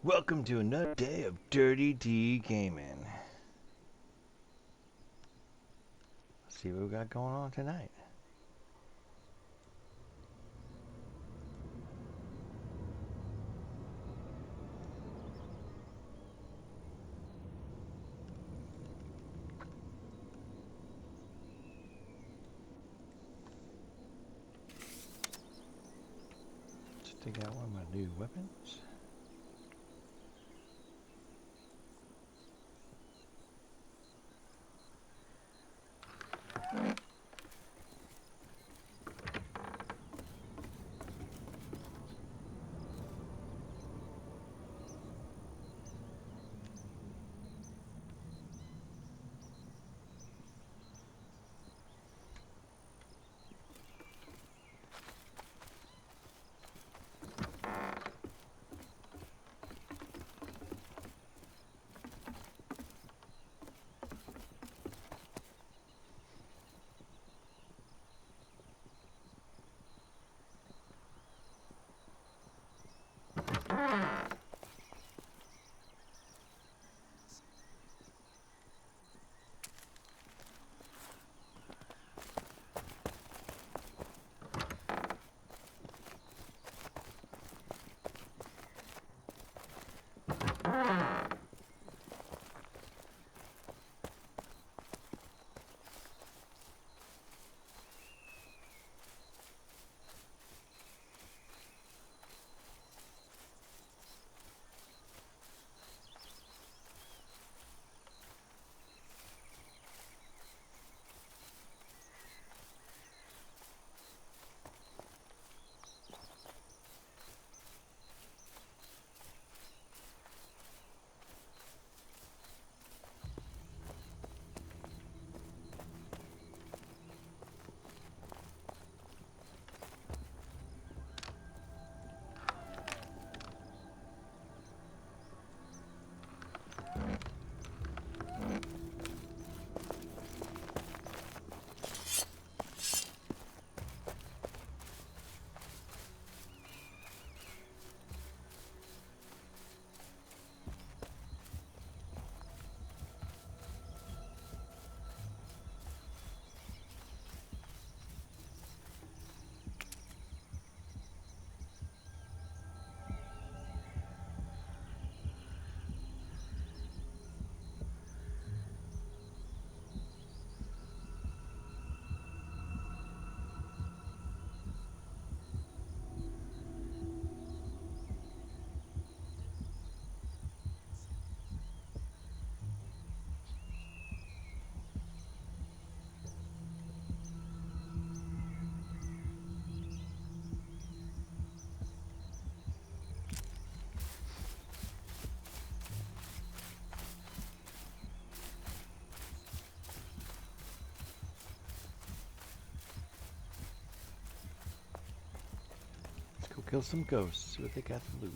Welcome to another day of Dirty D Gaming. Let's see what we got going on tonight. Let's take out one of my new weapons. Let's go kill some ghosts. See what they got to loot.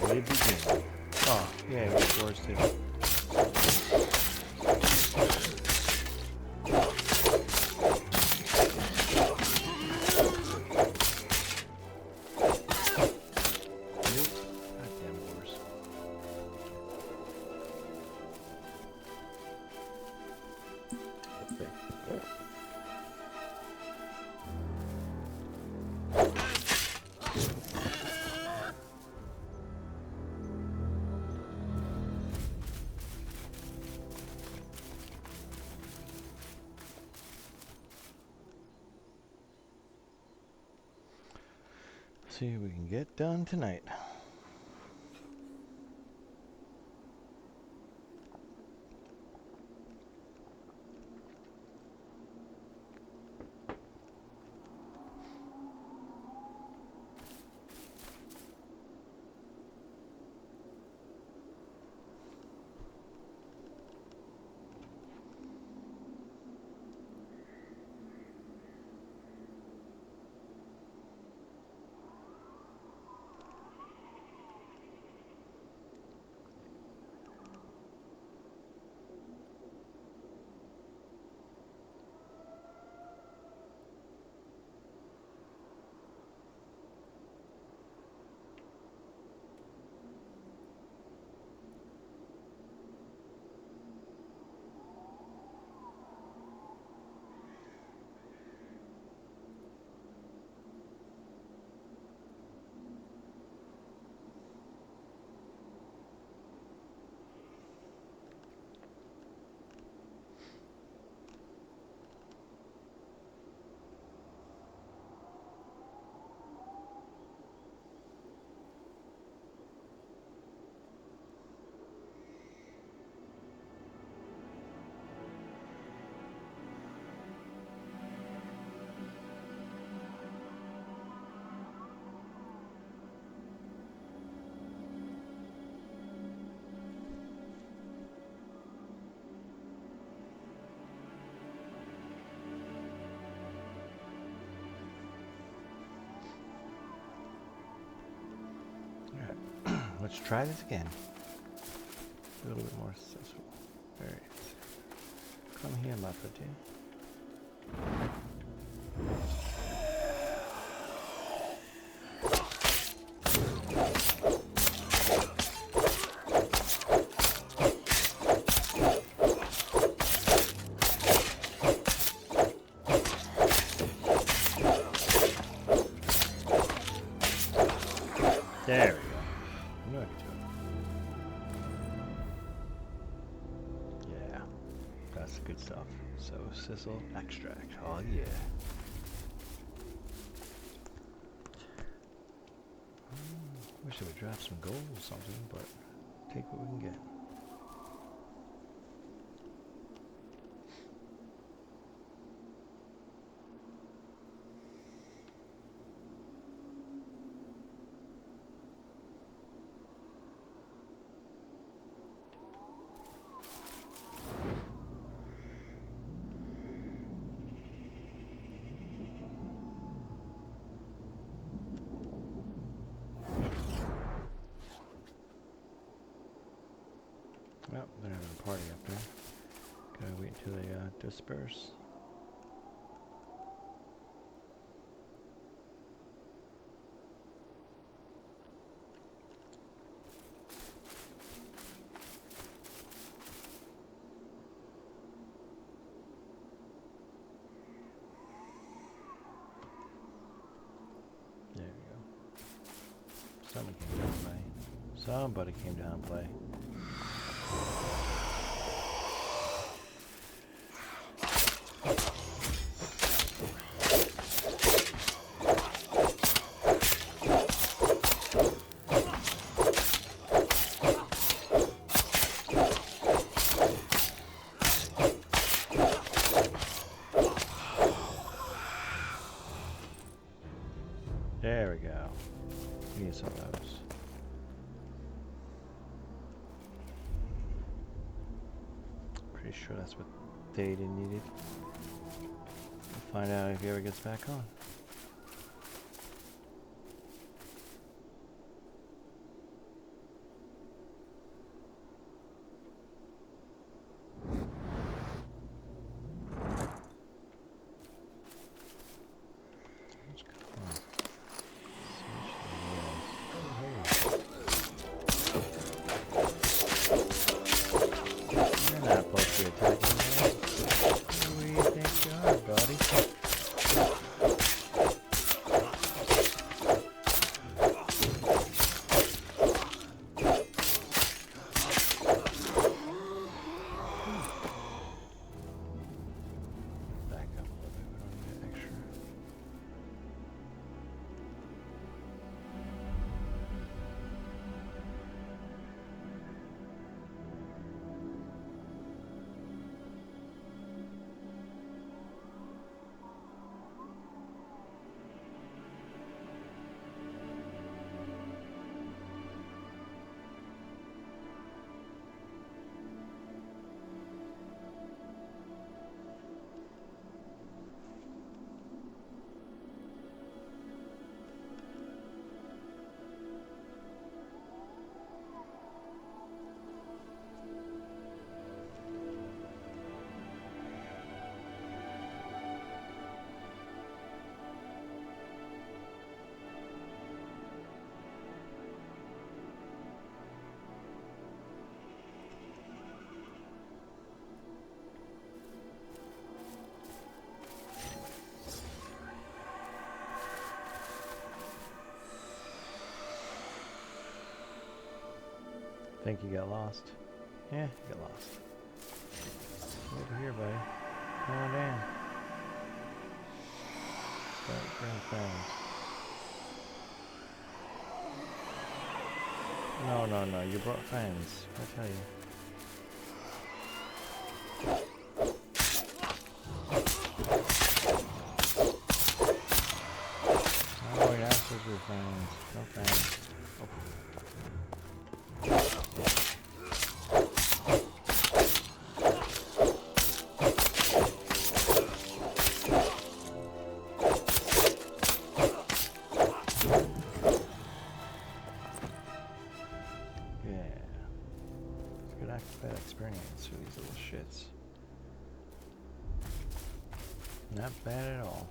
Way beginning. Oh, yeah, we have doors too. See what we can get done tonight. Let's try this again. A little bit more successful. Alright. Come here, my pretty. There we go. Yeah, that's good stuff. So, sizzle extract. Oh, yeah. Wish I would draft some gold or something, but take what we can get. Well, they're having a party up there. Gotta wait until they disperse. There we go. Somebody came down and play. Somebody came down and play. There we go. We need some of those. Pretty sure that's what Data needed. We'll find out if he ever gets back on. Think you got lost? Yeah, you got lost. Over here, buddy. Come on down. Don't bring friends. No, no, no. You brought friends. I tell you. Oh, you're not supposed to be friends. No friends. Oh. Bad experience for these little shits. Not bad at all.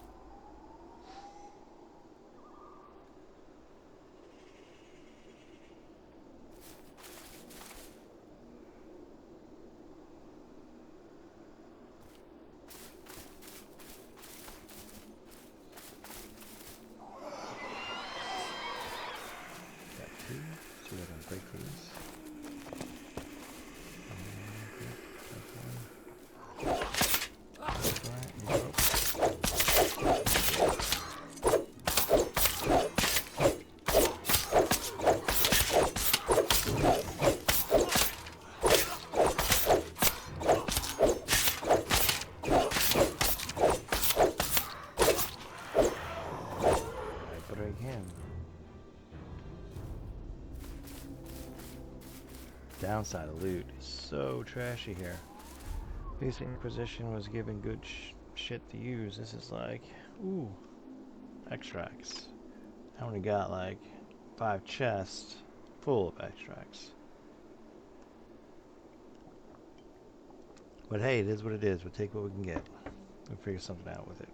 Got two, so we're gonna break these. Downside of loot is so trashy here. Basic Inquisition was given good shit to use. This is like, ooh, extracts. I only got like 5 chests full of extracts. But hey, it is what it is. We'll take what we can get. We'll figure something out with it.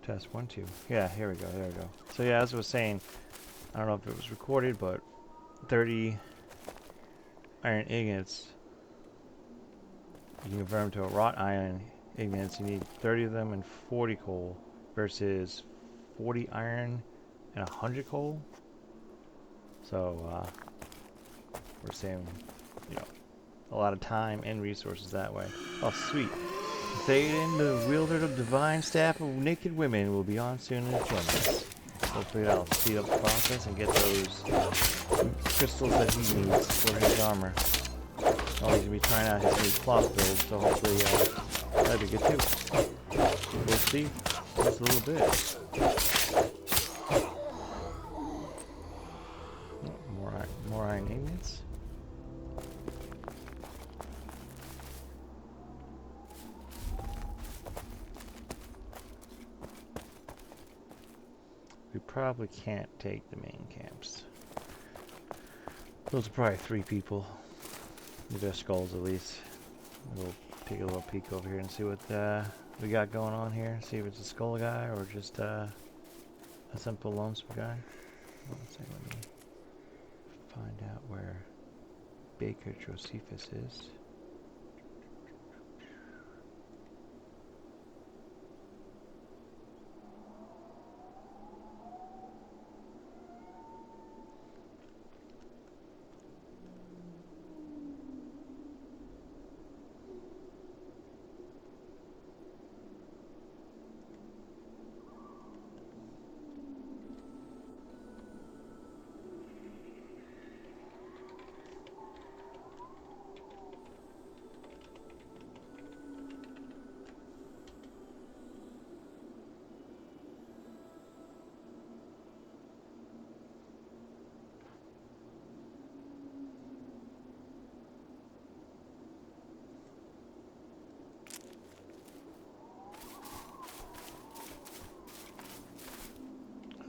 Test 1, 2. Yeah, here we go. There we go. So yeah, as I was saying, I don't know if it was recorded, but 30 iron ingots. You can convert them to a wrought iron ingots. You need 30 of them and 40 coal versus 40 iron and 100 coal. So we're saving, you know, a lot of time and resources that way. Oh, sweet. Thaden, the wielder of divine staff of naked women, will be on soon and join us. Hopefully that'll speed up the process and get those crystals that he needs for his armor. Oh, he's gonna be trying out his new cloth build, so hopefully that'd be good too. We'll see. Just a little bit. Oh, more iron ingots. We probably can't take the main camps. Those are probably 3 people. With their skulls at least. We'll take a little peek over here and see what we got going on here. See if it's a skull guy or just a simple lonesome guy. Let's see, let me find out where Baker Josephus is.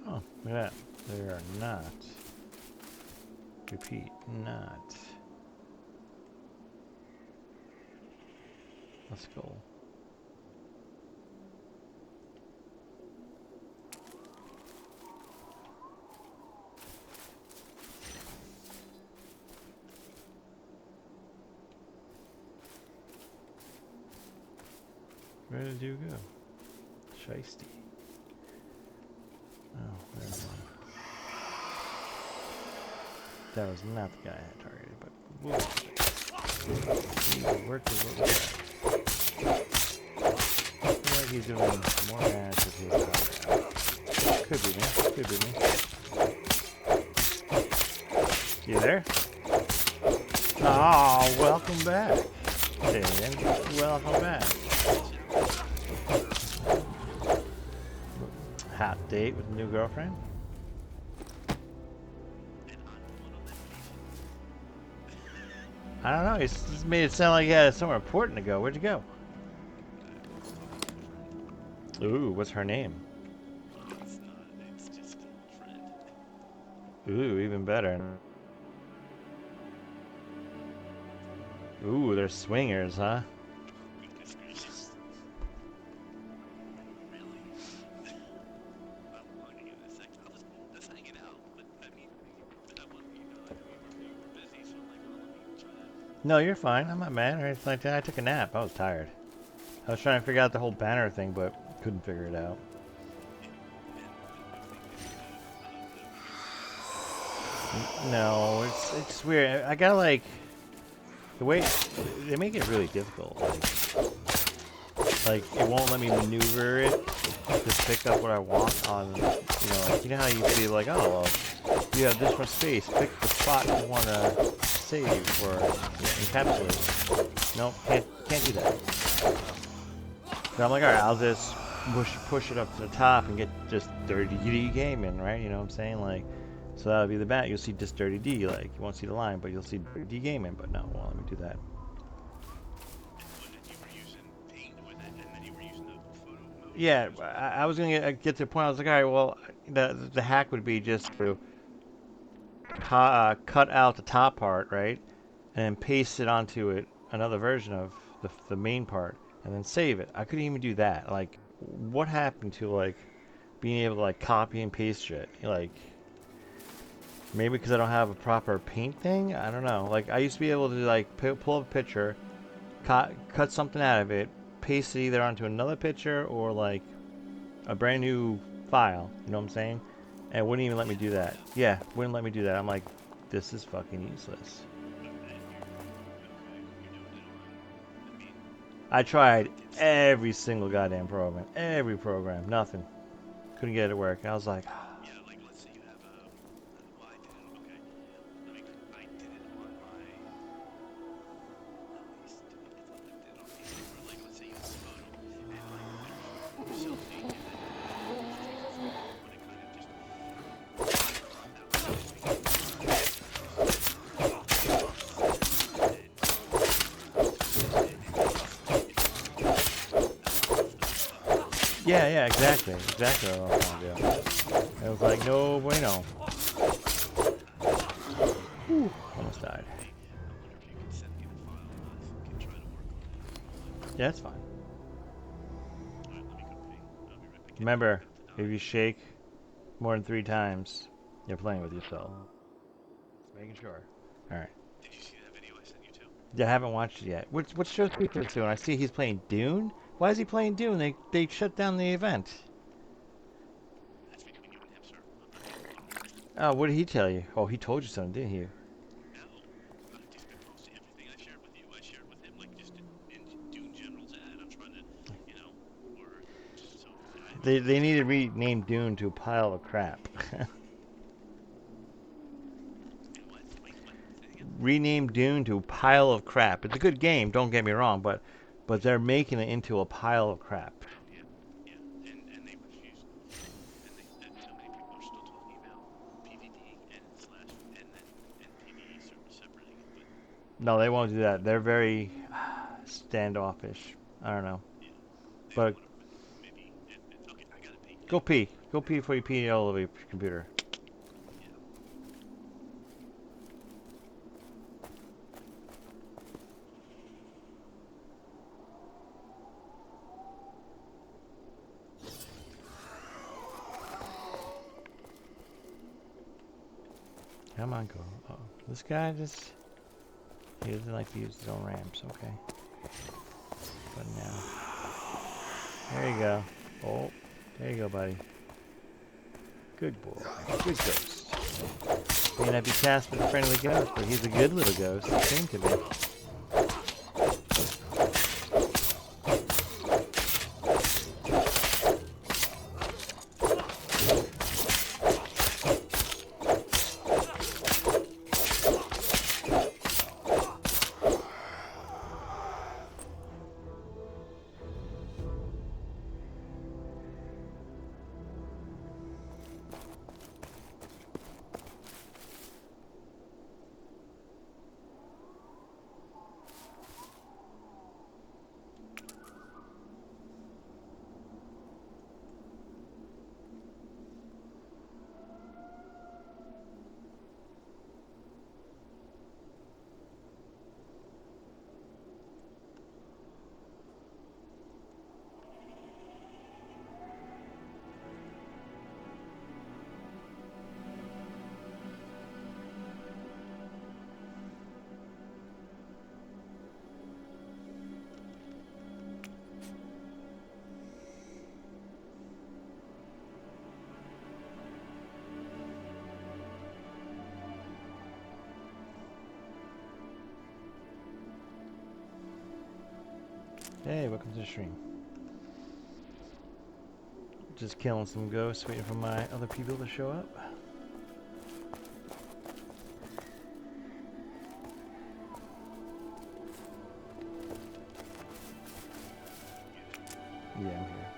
Oh, look at that. They are not. Repeat, not a skull. Where did you go? Shiesty. Oh, there's one. That was not the guy I had targeted, but we'll work with what we got. I feel like he's doing more damage with his power. Could be me. Could be me. You there? Oh, welcome back. David, welcome back. Hot date with a new girlfriend? I don't know, he's made it sound like he had somewhere important to go. Where'd you go? Ooh, what's her name? It's just a friend. Ooh, even better. Ooh, they're swingers, huh? Goodness gracious. Really? How long do you have sex? I was just hanging out, but I mean, I want you know, like we were busy, so I'm like, oh, let me try that. No, you're fine. I'm not mad or anything like that. I took a nap. I was tired. I was trying to figure out the whole banner thing, but couldn't figure it out. No, it's weird. I gotta like the way they make it really difficult. Like it won't let me maneuver it to pick up what I want on. You know how you feel like, oh well, you have this much space. Pick the spot you want to save or encapsulate. Nope, can't do that. So I'm like, all right, I'll just push it up to the top and get just 30D gaming, right? You know what I'm saying? Like, so that'll be the bat. You'll see just 30D. Like, you won't see the line, but you'll see 30D gaming. But no, well, let me do that. You were using paint with it, and then you were using the photo mode. Yeah, I was gonna get to the point. I was like, all right, well, the hack would be just to cut out the top part, right, and then paste it onto it another version of the main part, and then save it. I couldn't even do that. Like, what happened to like being able to like copy and paste shit? Like maybe because I don't have a proper paint thing. I don't know. Like I used to be able to like pull up a picture, cut something out of it, paste it either onto another picture or like a brand new file. You know what I'm saying? And it wouldn't even let me do that. Yeah, wouldn't let me do that. I'm like, this is fucking useless. I tried every single goddamn program. Every program. Nothing. Couldn't get it to work. I was like, Yeah, like let's say you have a. Well, I did it. Okay. I did it on my. At least I thought I did it on PC. Where like let's say you have a photo and like there's selfie and then there's portrait of photo, but it kind of just crop out the image because it's too much. yeah, exactly. Exactly what I was trying to do. It was like, no bueno. Whew, almost died. I wonder if you could send me the file and I can try to work on it. Yeah, that's fine. Alright, let me go pee. I'll be right back. Remember, if you shake more than 3 times, you're playing with yourself. Just making sure. Alright. Did you see that video I sent you too? Yeah, I haven't watched it yet. What show's people doing? I see he's playing Dune. Why is he playing Dune? They shut down the event. That's between you and him, sir. I'm not telling you. Oh, what did he tell you? Oh, he told you something, didn't he? No, I've just been posting everything I shared with you. I shared with him, like just in Dune General chat. I'm trying to, you know, or just so They need to rename Dune to a pile of crap. and what? Wait, what? Say it again. Rename Dune to a pile of crap. It's a good game, don't get me wrong, but they're making it into a pile of crap. Oh yeah, yeah, and they refuse, and they so many people are still talking about PvP and slash and then and PvE separating it, but No, they won't do that. They're very standoffish. I don't know. yeah, yeah, But whatever. But maybe okay. I gotta pee. go Anyway, pee. Go pee before you pee all over your computer. yeah. Come on, go. Uh-oh. This guy just... He doesn't like to use his own ramps. Okay. But now... There you go. Oh, there you go, buddy. Good boy. Good ghost. May not be tasked with a friendly ghost, but he's a good little ghost. It seemed to be. Hey, welcome to the stream. Just killing some ghosts, waiting for my other people to show up. Yeah, I'm here.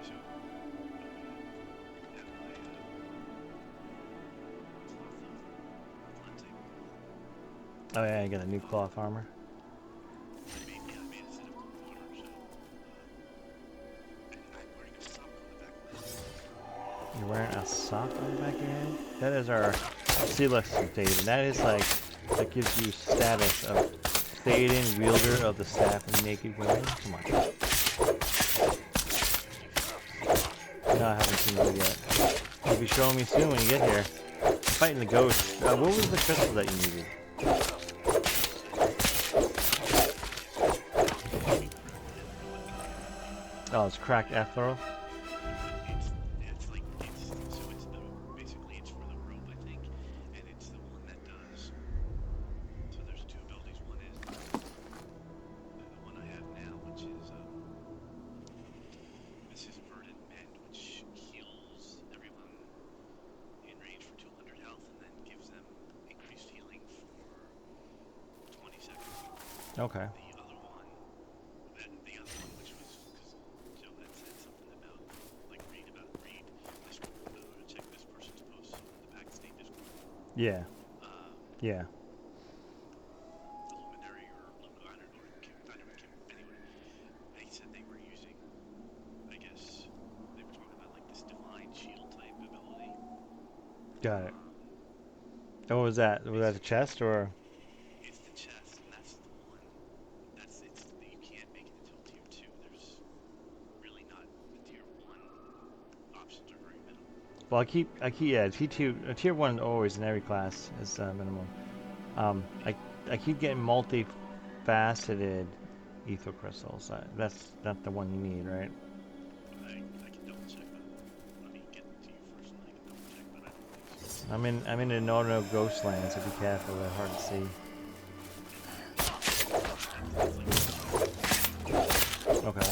So, have my cloth table. Oh yeah, I got a new cloth armor. I made a set of cold water, so and I'm wearing a sock on the back of my head. You're wearing a sock on the back of your head? That is our Celestial Thaden. That is like, that gives you status of Thaden, wielder of the staff of naked women. Come on. No, I haven't seen it yet. You'll be showing me soon when you get here. I'm fighting the ghost. What was the crystal that you needed? Oh, it's cracked ethereal. It's like so it's the basically it's for the rope I think, and it's the one that does. So there's two abilities. One is the one I have now, which is this is Verdant Mend, which heals everyone in range for 200 health, and then gives them increased healing for 20 seconds. Okay. The other one, which was because Joe had said something about like read Discord, check this person's posts on the Pax Dei Discord. Yeah. Um, Yeah. the Luminary or I don't know, or Kim, anyway, they said they were using, I guess, they were talking about like this divine shield type ability. Got it. Um, And what was that? Was that the basically, chest or? it's the chest, and that's the one. You can't make it until tier 2. There's really not the tier 1 options are very minimal. Well, yeah, T2, tier 1 always in every class is minimum. Um, I, I keep getting multi-faceted ether crystals. That's not the one you need, right? I can double check that. Let me get to you first, and I can double check, but I don't think so. I'm in a no ghost land, so be careful. They're hard to see. That's like Okay.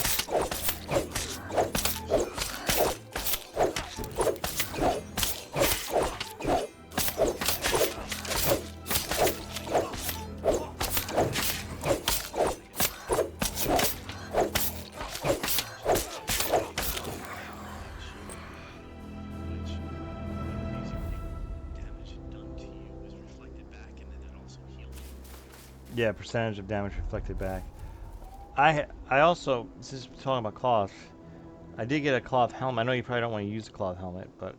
Yeah, percentage of damage reflected back. I also, this is talking about cloth. I did get a cloth helmet. I know you probably don't want to use a cloth helmet, but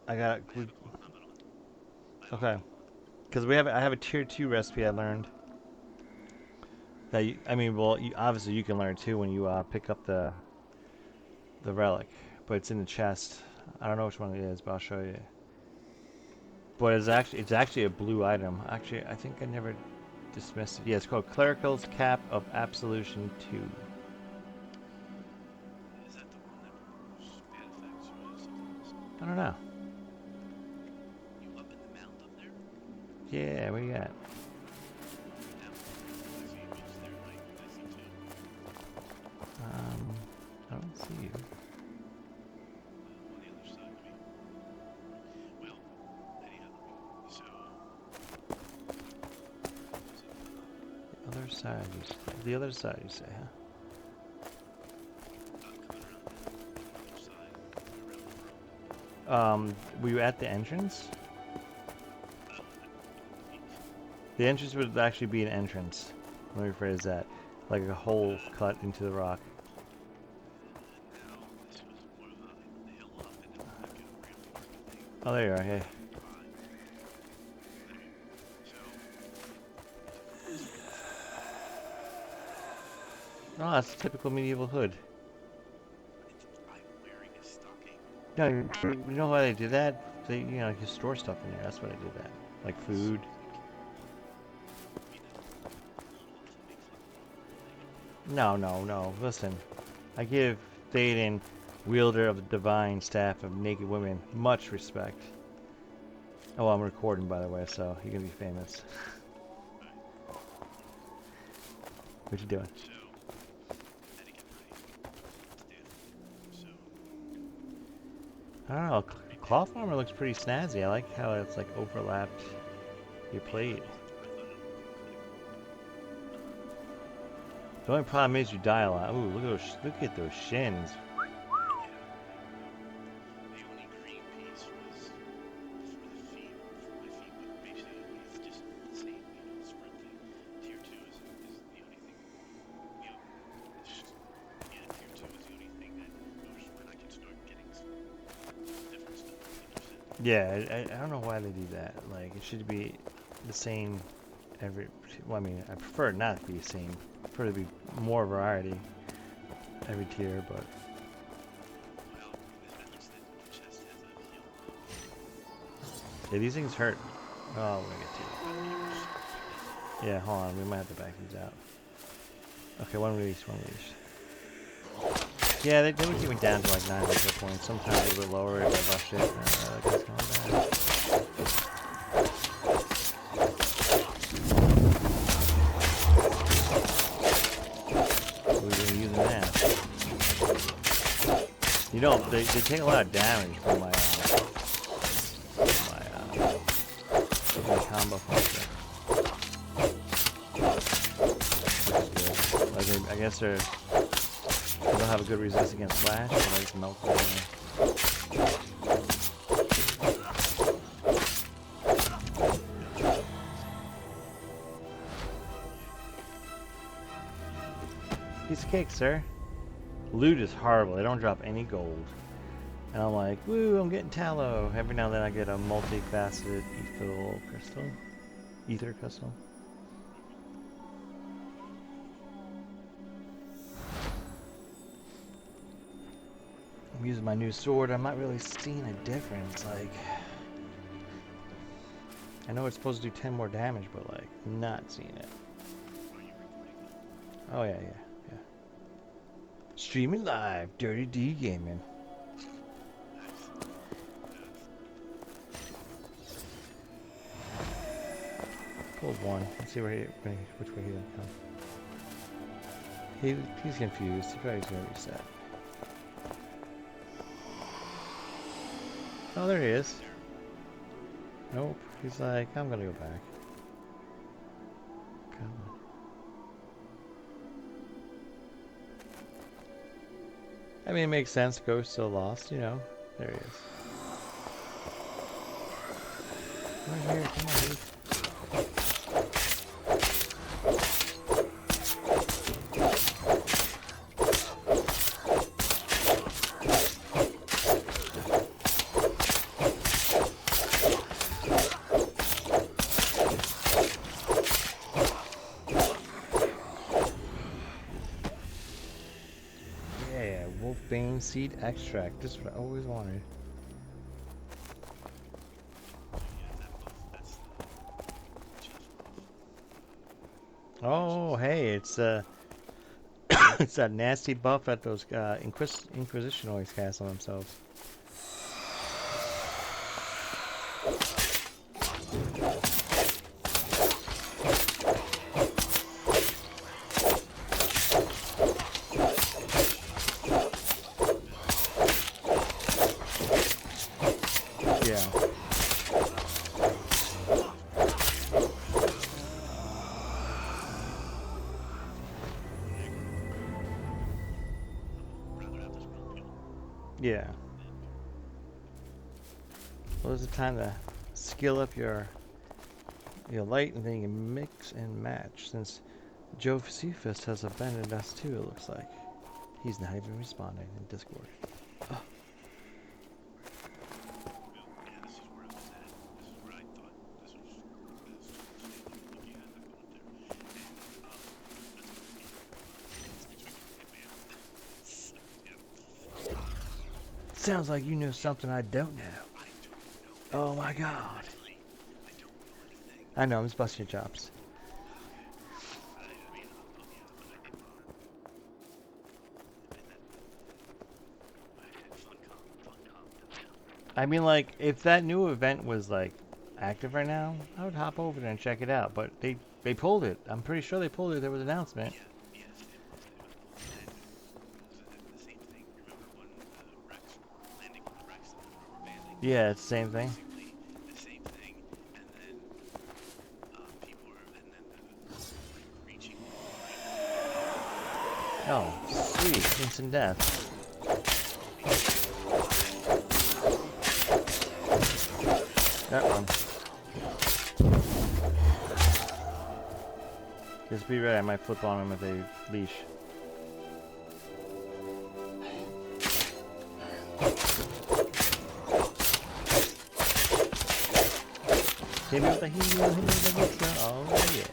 I got okay. Because I have a tier 2 recipe I learned. That I mean, well, obviously you can learn too when you pick up the relic, but it's in the chest. I don't know which one it is, but I'll show you. But it's actually a blue item. Actually, I think I never dismissed it. Yeah, it's called Clerical's Cap of Absolution 2. Is that the one that removes bad effects, or is it something else? I don't know. You up in the mound up there? Yeah, where you at? Down. I see ghosts there, right? I see two. I don't see you. On the other side. Well, anyhow, so. The other side, the other side, you say, huh? Coming around the other side, around the road. Were you at the entrance? Uh, The entrance would actually be an entrance. Let me rephrase that. Like a hole cut into the rock. No, this was more of a hill up, and it was like a ramp thing. Oh, there you are, hey. Oh, that's a typical medieval hood. I'm wearing a stocking. No, you know why they did that? They, you can store stuff in there. That's why they did that. Like food. No. Listen, I give Théoden, wielder of the divine staff of naked women, much respect. Oh, I'm recording, by the way, so you're gonna be famous. What you doing? I don't know. Cloth armor looks pretty snazzy. I like how it's like overlapped your plate. The only problem is you die a lot. Ooh, look at those shins. The only green piece was for the feet, for my feet, but basically it's just the same, the spread thing. Tier 2 is the only thing, tier 2 is the only thing that goes when I can start getting some different stuff, like you said. Yeah, I don't know why they do that. Like, it should be the same every... Well, I mean, I prefer it not to be the same. I prefer to be more variety every tier, but... Well, at least Yeah, these things hurt. Oh, we're gonna get to But they were so it. Yeah, hold on. We might have to back these out. Okay, one release, one release. Yeah, they would keep me down to like 900 points. Sometimes a little bit lower if I rushed it. That guy's going bad. We're gonna use that. You know, they take a lot of damage from my combo function. Which is good. Like, I guess they don't have a good resist against flash, so I just melt them. Piece of cake, sir. Loot is horrible. They don't drop any gold. And I'm like, woo, I'm getting tallow. Every now and then I get a multifaceted ether crystal. I'm using my new sword. I'm not really seeing a difference. Like, I know it's supposed to do 10 more damage, but like, not seeing it. Oh yeah. Streaming live, Dirty D Gaming. Pulled one. Let's see which way he'll come. He's confused. He probably gonna reset. Oh, there he is. Nope. He's like, I'm gonna go back. Come on. I mean, it makes sense. Ghost still lost, you know. There he is. Right here, come on, dude. Seed extract. This is what I always wanted. Oh, hey, it's it's that nasty buff that those Inquisition always cast on themselves. Yeah. Well, there's a time to skill up your light, and then you can mix and match. Since Josephus has abandoned us too, it looks like. He's not even responding in Discord. Oh. Sounds like you know something I don't know. Oh my god. I know, I'm just busting your chops. I mean, like, if that new event was, like, active right now, I would hop over there and check it out. But they pulled it. I'm pretty sure they pulled it. There was an announcement. Yeah, it's the same thing. The same thing, and then people were, and then reaching. Oh, sweet, instant death. That one. Just be ready. I might flip on him with a leash. Hit me with a heel, hit me with a heel. Oh yeah.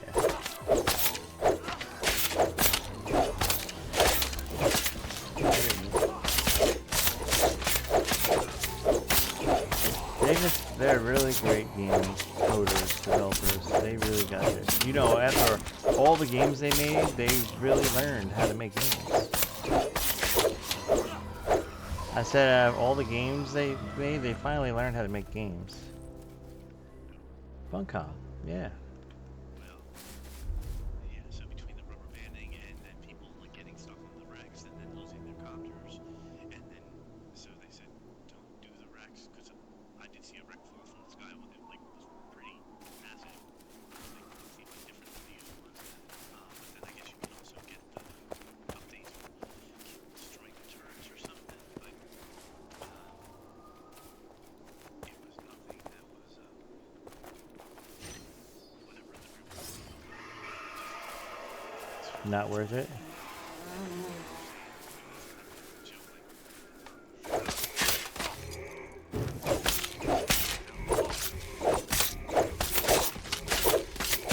They're really great game coders, developers. They really got it. You know, after all the games they made, they really learned how to make games. I said out of all the games they made, they finally learned how to make games. Funcom, yeah. Well, yeah, so between the rubber banding and then people like getting stuck on the wrecks and then losing their copters, and then so they said don't do the wrecks because I did see a wreck fall from the sky when it like was pretty massive. Like it seemed like different than the usual ones. But then I guess you can also get the updates for destroying the turrets or something. But it was nothing that was whatever the Not worth it.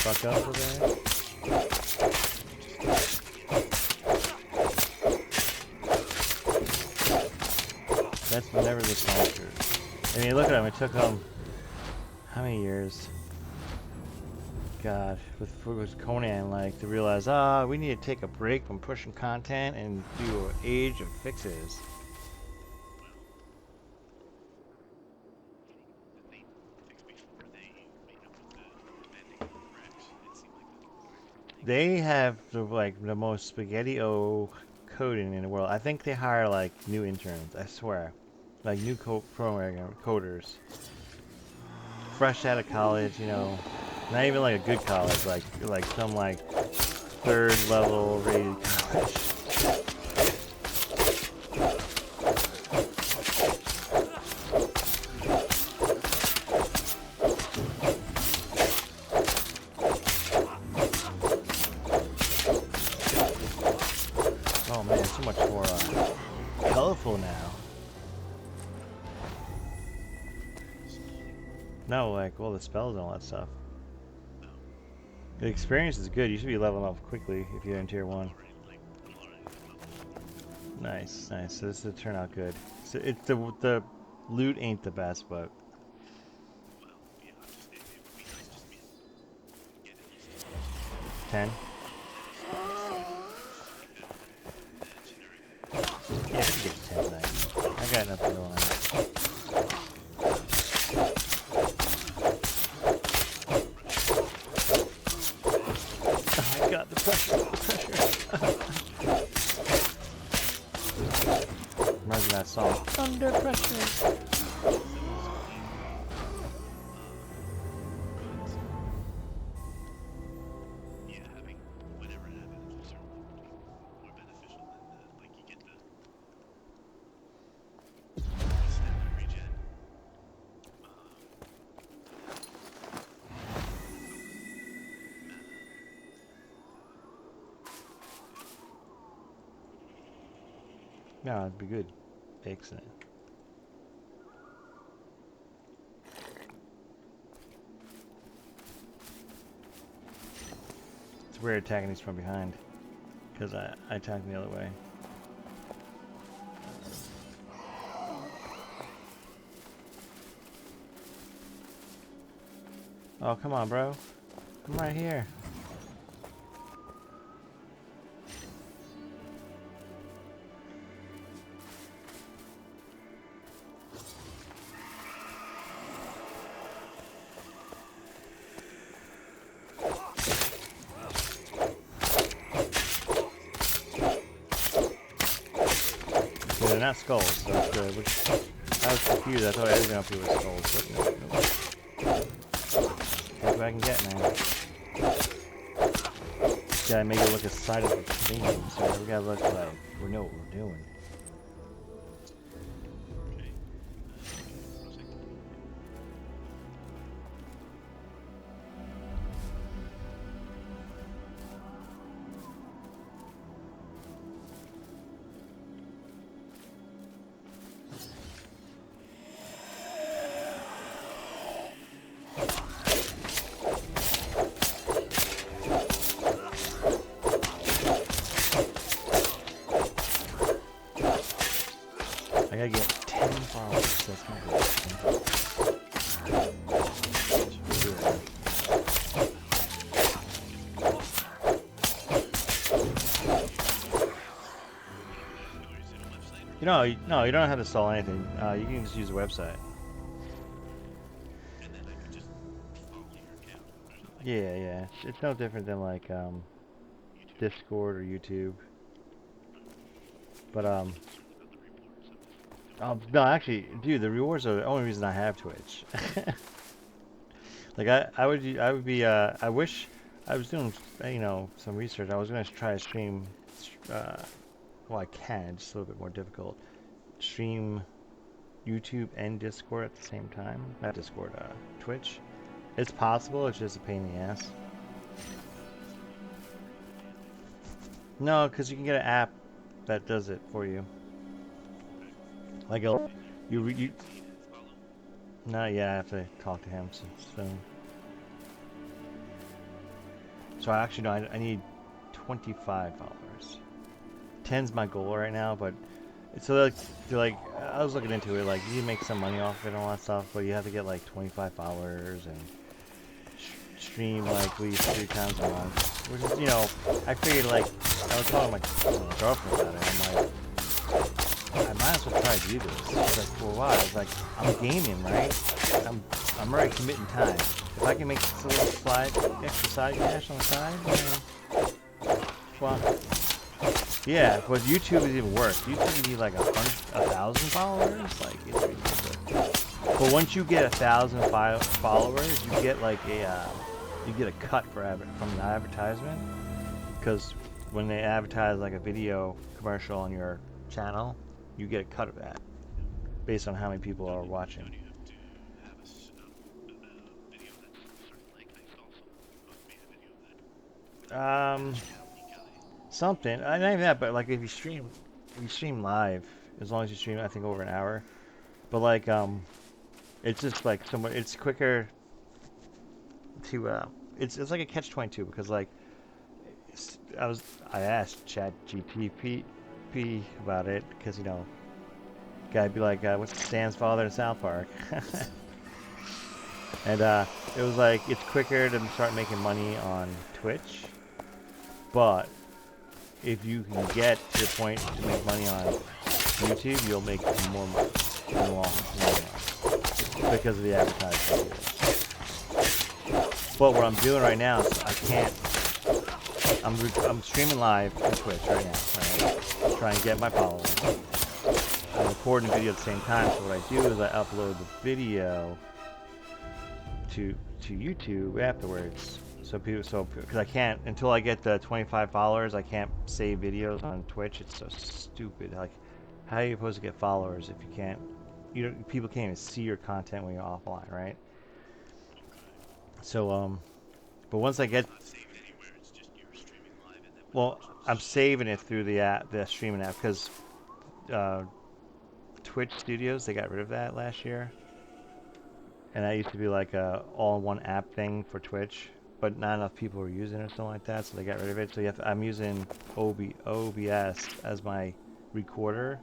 Fuck up with that. That's never the culture. I mean, look at him. It took him how many years? God, with Conan, like to realize, we need to take a break from pushing content and do an age of fixes. They have the most spaghetti-o coding in the world. I think they hire like new interns. I swear, like new coders, fresh out of college. You know, not even like a good college, like some like third level rated college. Oh man, so much more colorful now. No, like all the spells and all that stuff. The experience is good. You should be leveling up quickly if you're in tier 1. Nice, nice. So this will turn out good. So it's the loot ain't the best, but 10. Yeah, I can get 10 tonight. I got nothing going on. Oh my god, the pressure, Reminds me of that song. Under pressure. No, it'd be good. Excellent. It's weird attacking these from behind, because I attacked the other way. Oh, come on, bro. I'm right here. They're not skulls, so that's good. I was confused. I thought everything up here was skulls, but no. Take what I can get, man. Gotta make it look a side of the theme, so we gotta look like we know what we're doing. I gotta get 10 followers, that's my goal. You know, no, you don't have to install anything. You can just use the website. And then I could just follow your account or something. Yeah, yeah. It's no different than like YouTube. Discord or YouTube. But Just look up the reports. I'm just no, actually, dude, the rewards are the only reason I have Twitch. Like I would be I wish I was doing some research. I was gonna try to stream. Uh, well, I can. It's a little bit more difficult. Stream YouTube and Discord at the same time. Not Discord, Twitch. It's possible. It's just a pain in the ass. No, because you can get an app that does it for you. Like you. No, yeah, I have to talk to him soon. So I actually no, I need 25 followers. 10's my goal right now, but so like I was looking into it. Like you can make some money off it and all that stuff, but you have to get like 25 followers and stream like at least 3 times a month. Which is, I figured like I was telling my girlfriend about it. I'm like, I might as well try to do this. She's like, for a while. I was like, I'm gaming, right? I'm already committing time. If I can make this a little extra side cash on the side, well, yeah. But YouTube is even worse. YouTube you need like 1,000 followers. Like it's ridiculous. But once you get 1,000 followers, you get like you get a cut from the advertisement. Because when they advertise like a video commercial on your channel, you get a cut of that based on how many people are watching. Don't you have to have a video that's sort of like also made a video of that? Something. Not even that, but like if you stream live, as long as you stream, I think over an hour. But like it's just like somewhat. It's quicker to It's like a catch-22 because like I asked ChatGPT about it because guy'd be like, what's Stan's father in South Park? And it was like it's quicker to start making money on Twitch, but if you can get to the point to make money on YouTube, you'll make more money in the long run because of the advertising. But what I'm doing right now is I can't. I'm streaming live on Twitch right now, right? Trying to get my followers. I'm recording a video at the same time, so what I do is I upload the video to YouTube afterwards. So because I can't until I get the 25 followers, I can't save videos on Twitch. It's so stupid. Like, how are you supposed to get followers if you can't? People can't even see your content when you're offline, right? So but once I get, well, I'm saving it through the streaming app because Twitch Studios, they got rid of that last year, and that used to be like a all-in-one app thing for Twitch, but not enough people were using it or something like that, so they got rid of it. So I'm using OBS as my recorder,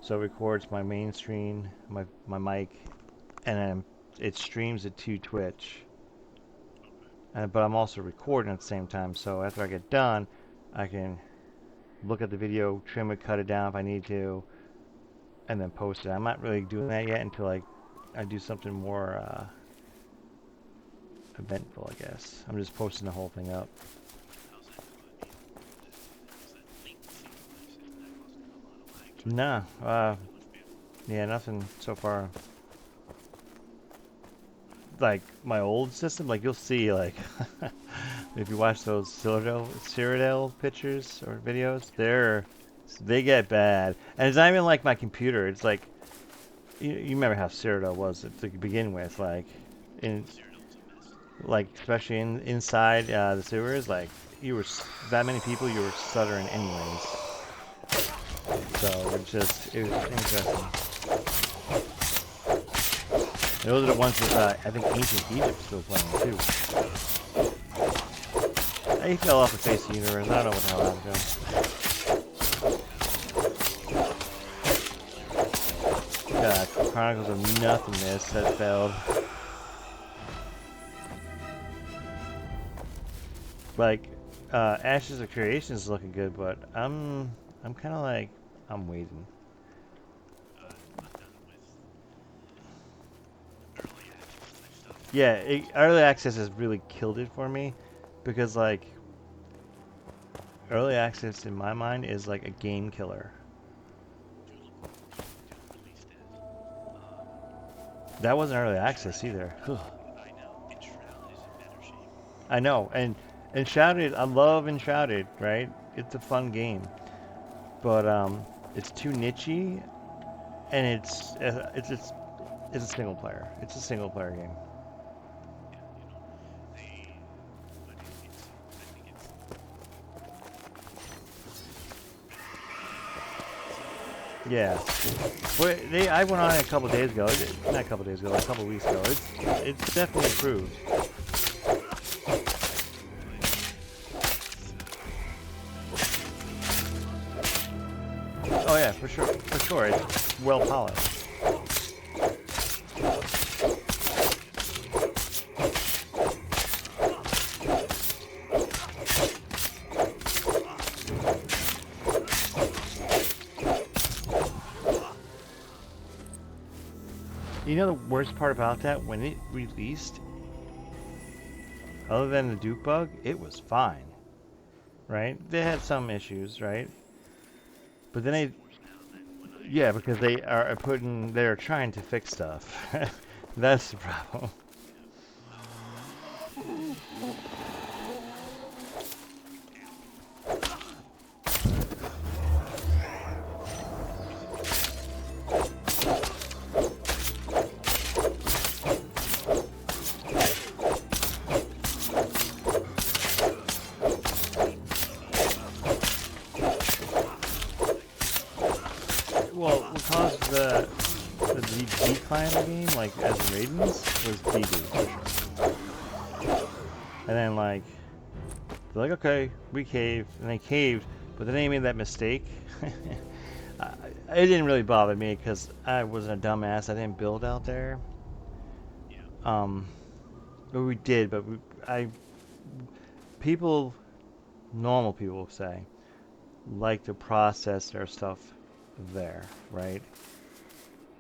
so it records my main screen, my mic, and then it streams it to Twitch. But I'm also recording at the same time, so after I get done, I can look at the video, trim it, cut it down if I need to, and then post it. I'm not really doing that yet until I do something more eventful, I guess. I'm just posting the whole thing up. Nah, yeah, nothing so far. Like my old system, like you'll see, like if you watch those Cyrodiil pictures or videos, they get bad, and it's not even like my computer. It's like you remember how Cyrodiil was to begin with, like especially inside the sewers, like you were that many people, you were stuttering anyways. So it was interesting. Those are the ones with, I think, Ancient Egypt still playing, too. He fell off the face of the universe. I don't know what the hell happened to him. God, Chronicles of Nothingness that failed. Like, Ashes of Creation is looking good, but I'm kind of like I'm waiting. I'm done with early access type stuff. Yeah, Just early access has really killed it for me, because like early access in my mind is like a game killer. dude, look what Doom released it. Um, That wasn't early access Enshrouded. either. I know. Enshrouded is in better shape. I know, and Shrouded, I love Enshrouded, right? It's a fun game, but it's too nichey, and it's a single player. It's a single player game. Yeah, they, but it's. I think it's Yeah, but I went on it a couple days ago. Not a couple days ago, like a couple weeks ago. It's definitely improved. but it's Oh yeah, for sure, for sure. It's well polished. You know the worst part about that? When it released, other than the Duke bug, it was fine, right? They had some issues, right? But then it's they, worse now than when I yeah, because started playing. they're trying to fix stuff. That's the problem. Yeah. Is it because Well, what caused the decline of the game, like as Raidens, was DD for sure. And then like they're like, okay, we caved, and they caved, but then they made that mistake. I, it didn't really bother me because I wasn't a dumbass. I didn't build out there. yeah, Um, but we did, but people, normal people say, like to process their stuff there, right?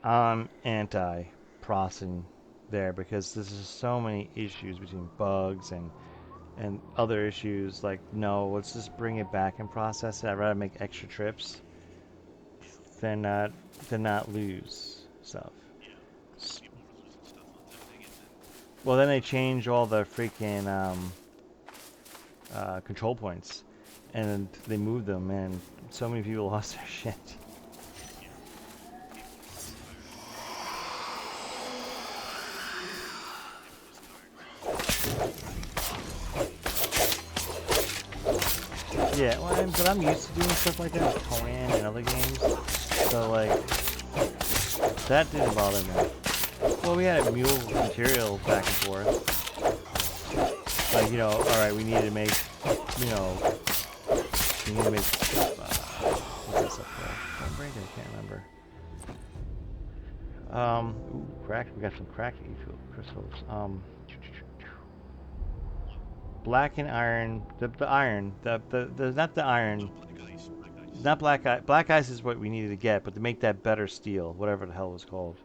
I'm anti processing there because there's just so many issues between bugs and other issues. Like, no, let's just bring it back and process it. I'd rather make extra trips than not lose stuff. yeah. People were losing stuff on that thing, and then Well, then they change all the freaking control points, and they moved them, and so many people lost their shit. yeah, people were just tired of. They were just tired of constantly Yeah, well, but I'm used to doing stuff like that with Conan and other games, so like that didn't bother me. Well, we had to mule material back and forth. Like, all right, we need to make, you know, we need to make, what's this up there? Oh, brain dead, I can't remember. Ooh, crack, we got some crack crystals. Black and iron, the iron, not the iron, no black ice, black ice. not black ice. Black ice is what we needed to get, but to make that better steel, whatever the hell it was called.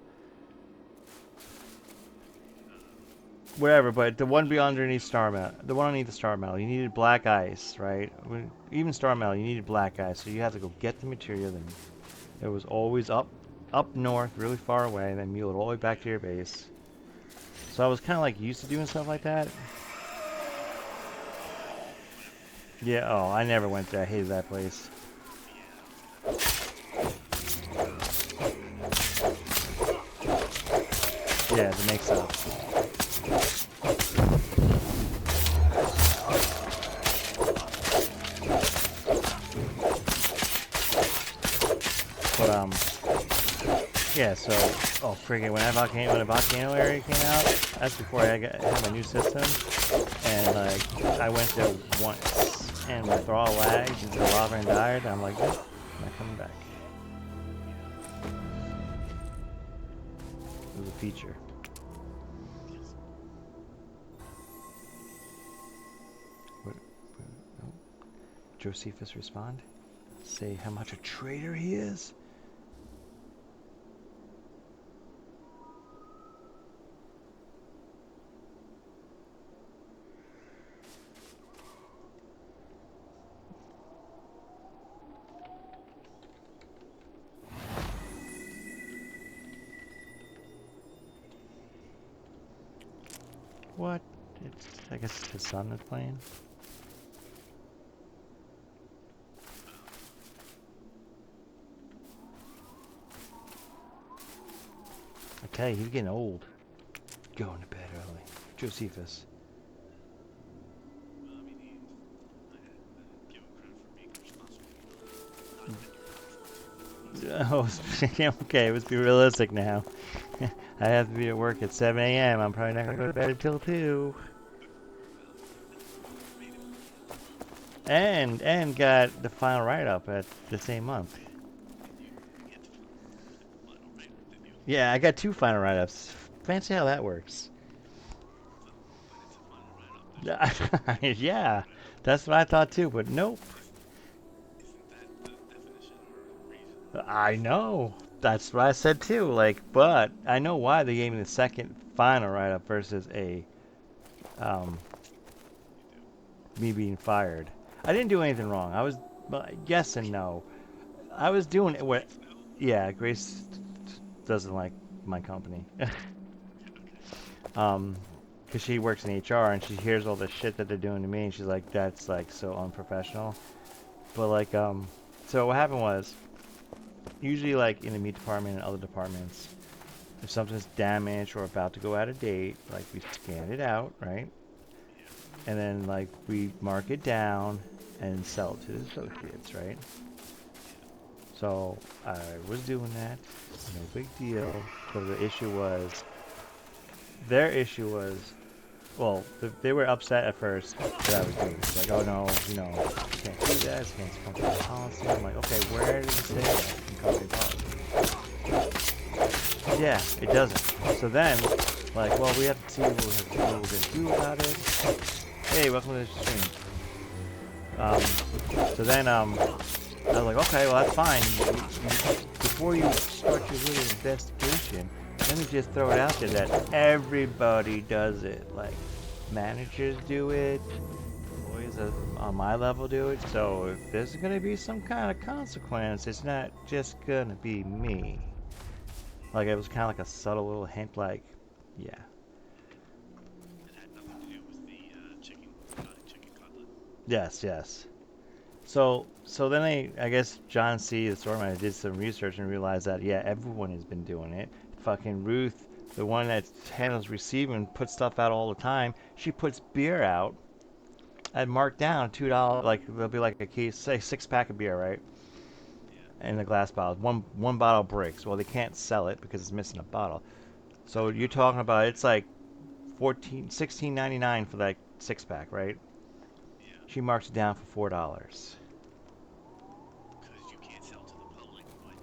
Whatever, but the one beyond underneath Star Metal, the one underneath the Star Metal, you needed black ice, right? Even Star Metal, you needed black ice, so you had to go get the material. Then it was always up north, really far away, and then mule it all the way back to your base. So I was kind of like used to doing stuff like that. Yeah. Oh, I never went there. I hated that place. Yeah, Yeah, the mix up. But yeah. So, oh friggin', when the volcano area came out, that's before I had my new system, and like I went there once, and my throttle lagged into the lava and died. I'm like, nope, I'm not coming back. It was a feature. yes. Josephus respond? Say how much a traitor he is? What? It's, I guess his son is playing. I tell you, he's getting old. Going to bed early. Josephus. Well, I mean, I give him credit for being responsible. Oh, okay, let's be realistic now. I have to be at work at 7 a.m. I'm probably not going to go to bed until 2. And got the final write-up at the same month. Yeah, I got 2 final write-ups. Fancy how that works. Yeah, that's what I thought too, but nope. I know. That's what I said too. Like, but I know why they gave me the second final write-up versus a me being fired. I didn't do anything wrong. I was, well, yes and no. I was doing it. What? Yeah, Grace doesn't like my company. Because she works in HR and she hears all the shit that they're doing to me, and she's like, "That's like so unprofessional." But like, so what happened was, usually like in the meat department and other departments, if something's damaged or about to go out of date, like we scan it out, right? And then like we mark it down and sell it to the associates, right? So I was doing that, no big deal. So the issue was, their issue was, well, they were upset at first that I was doing this. Like, oh no, you know, you can't do that, it's against company policy. I'm like, okay, where does it say that in company policy? Yeah, it doesn't. So then, like, well, we have to see what we're going to do about it. Hey, welcome to the stream. So then, I was like, okay, well, that's fine. Before you start your little investigation, let me just throw it out there that everybody does it. Like, managers do it, employees on my level do it. So if there's going to be some kind of consequence, it's not just going to be me. Like, it was kind of like a subtle little hint, like, yeah. It had nothing to do with the chicken cutlet. Yes, yes. So then I guess John C., the store manager, did some research and realized that, yeah, everyone has been doing it. Fucking Ruth, the one that handles receiving, puts stuff out all the time. She puts beer out at marked down $2. Like, there'll be like a case, say 6-pack of beer, right? Yeah. And the glass bottles. One bottle breaks. Well, they can't sell it because it's missing a bottle. So you're talking about, it's like $16.99 for that 6-pack, right? Yeah. She marks it down for $4. Because you can't sell to the public, but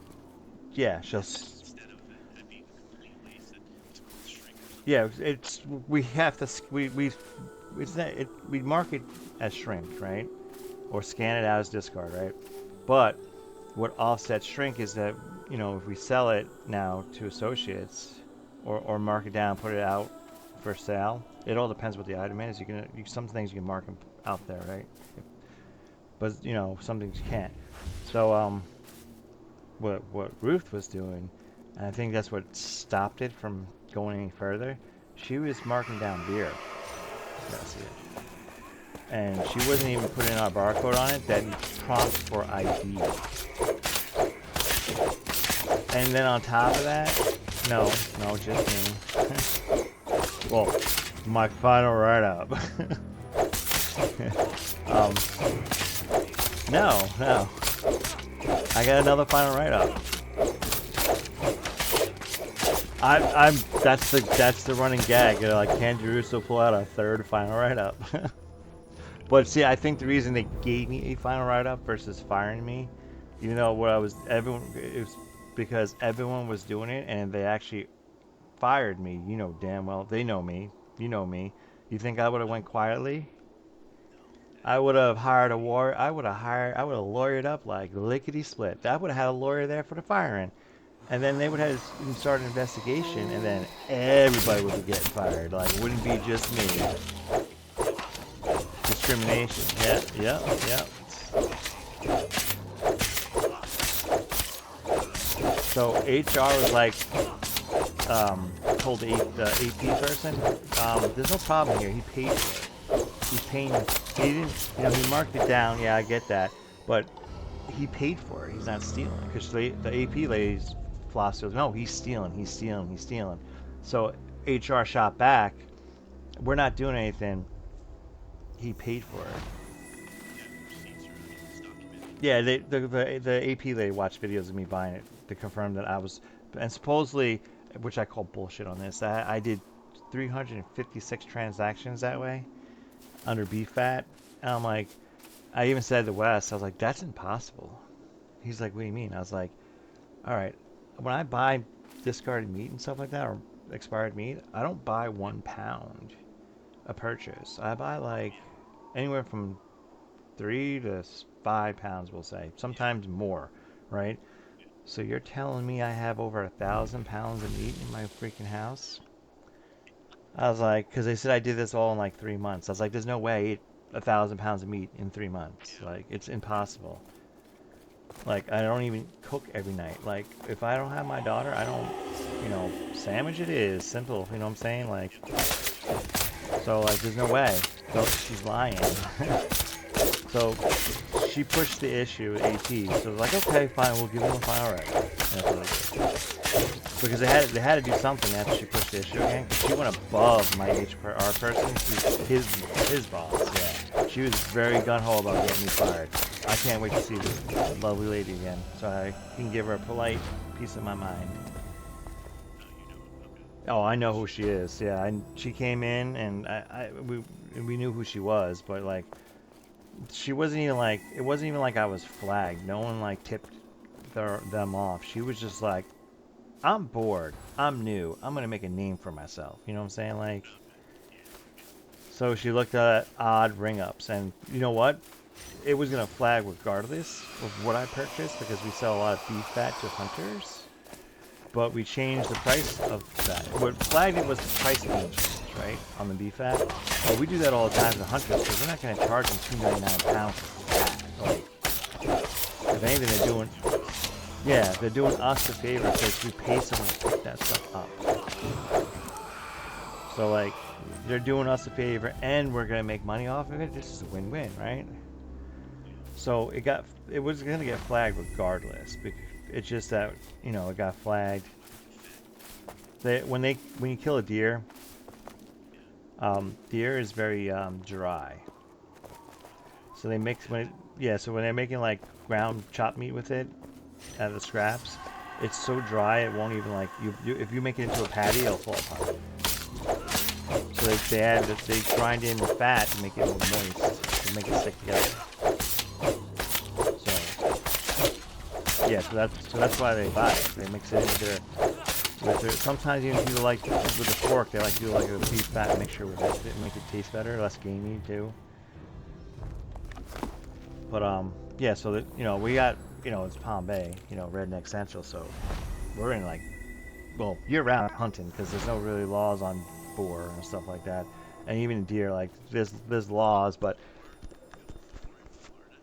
Yeah, she'll. Instead of it being a complete waste, it's called shrink or something. Yeah, it's we have to we it's not, it, we mark it as shrink, right? Or scan it out as discard, right? But what offsets shrink is that, you know, if we sell it now to associates, or mark it down, put it out for sale, it all depends what the item is. Some things you can mark them out there, right? But you know, some things you can't. So what Ruth was doing, and I think that's what stopped it from going any further. She was marking down beer. That's it. And she wasn't even putting our barcode on it that prompts for ID. And then on top of that, no, just me. Well, my final write-up. No. I got another final write-up. That's the running gag. Like, can Jerusalem pull out a third final write-up? But see, I think the reason they gave me a final write-up versus firing me, even though it was because everyone was doing it, and they actually fired me. You know damn well, they know me. You know me. You think I would have went quietly? No, I would have hired a war. I would have lawyered up like lickety split. I would have had a lawyer there for the firing, and then they would have started an investigation, and then everybody would be getting fired. Like it wouldn't be just me. Yep. Discrimination. Yeah, yeah, yeah. So HR was like, told the AP person, there's no problem here. He paid for it. He's paying. He didn't, he marked it down. Yeah, I get that, but he paid for it. He's not stealing. Because the AP lady's philosophy was, no, he's stealing. He's stealing. He's stealing. So HR shot back. We're not doing anything. He paid for it. Yeah, receipts are it's documented. Yeah, the AP lady watched videos of me buying it to confirm that I was, and supposedly, which I call bullshit on this, I did 356 transactions that way under BFAT. And I'm like, I even said to Wes, I was like, that's impossible. He's like, what do you mean? I was like, all right, when I buy discarded meat and stuff like that, or expired meat, I don't buy 1 pound a purchase. I buy like anywhere from 3 to 5 pounds, we'll say, sometimes more, right? So you're telling me I have over 1,000 pounds of meat in my freaking house? I was like, because they said I did this all in like 3 months. I was like, there's no way I ate 1,000 pounds of meat in 3 months. Yeah. Like, it's impossible. Like, I don't even cook every night. Like, if I don't have my daughter, I don't, sandwich it is. Simple, you know what I'm saying? Like, so, like, there's no way. So, she's lying. So, she pushed the issue with AT. So, like, okay, fine, we'll give them a file right. That's what I did. Because they had to do something after she pushed the issue again. Because she went above my HR person, who's his boss. Yeah, she was very gun ho about getting me fired. I can't wait to see this lovely lady again, so I can give her a polite piece of my mind. Oh, I know who she is. Yeah, she came in and we knew who she was, but like she wasn't even like it wasn't even like I was flagged. No one like tipped them off. She was just like, I'm bored. I'm new. I'm gonna make a name for myself. You know what I'm saying? Like, so she looked at odd ring ups, and you know what? It was gonna flag regardless of what I purchased because we sell a lot of beef fat to hunters. But we changed the price of that. What flagged it was the price being changed, right, on the beef fat. But we do that all the time to hunters because we're not gonna charge them £2.99 for fat. Like, if anything, they're doing. Yeah, they're doing us a favor because we pay someone to pick that stuff up. So like, they're doing us a favor, and we're gonna make money off of it. This is a win-win, right? So it was gonna get flagged regardless. It's just that it got flagged. When you kill a deer, deer is very dry. So they mix so when they're making like ground chopped meat with it. Out of the scraps, it's so dry it won't even like if you make it into a patty, it'll fall apart. So they grind in the fat to make it more moist to make it stick together. So yeah, so that's why they buy it. They mix it with their sometimes even do like with the fork. They like to do like a beef fat mixture with it to make it taste better, less gamey too. But yeah, so that we got. It's Palm Bay, Redneck Central, so we're in like, well, year-round hunting because there's no really laws on boar and stuff like that, and even deer, like there's laws, but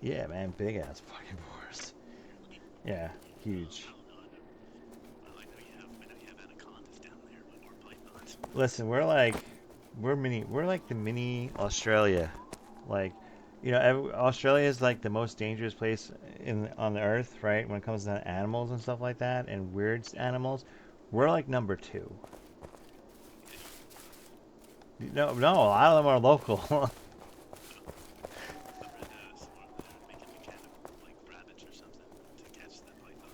yeah, man, big ass fucking boars, yeah, huge. Well, I know you have anacondas down there, or pythons. Listen, we're like the mini Australia, like. Australia is like the most dangerous place on the earth, right? When it comes to animals and stuff like that, and weird animals, we're like number 2. No, a lot of them are local. Some making a can of like rabbits or something to catch the python.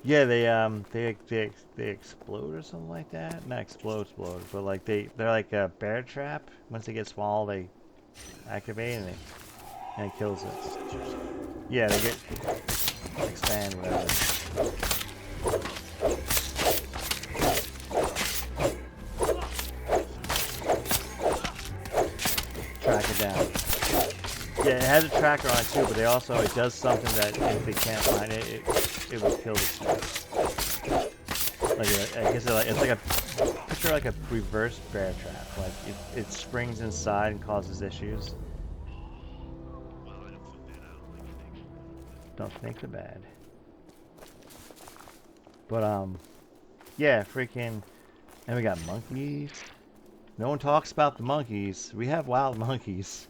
Yeah, they explode or something like that. Not explode, but like they're like a bear trap. Once they get small, they activate and it kills it. Yeah, they get expand whatever. Track it down. Yeah, it has a tracker on it too, but it does something that if they can't find it, it will kill the snakes. Like I guess it's like a picture like a reverse bear trap. Like it springs inside and causes issues. Well, I don't fuck that. I don't like snakes. Don't think the bad. But yeah, freaking, and we got monkeys. No one talks about the monkeys. We have wild monkeys.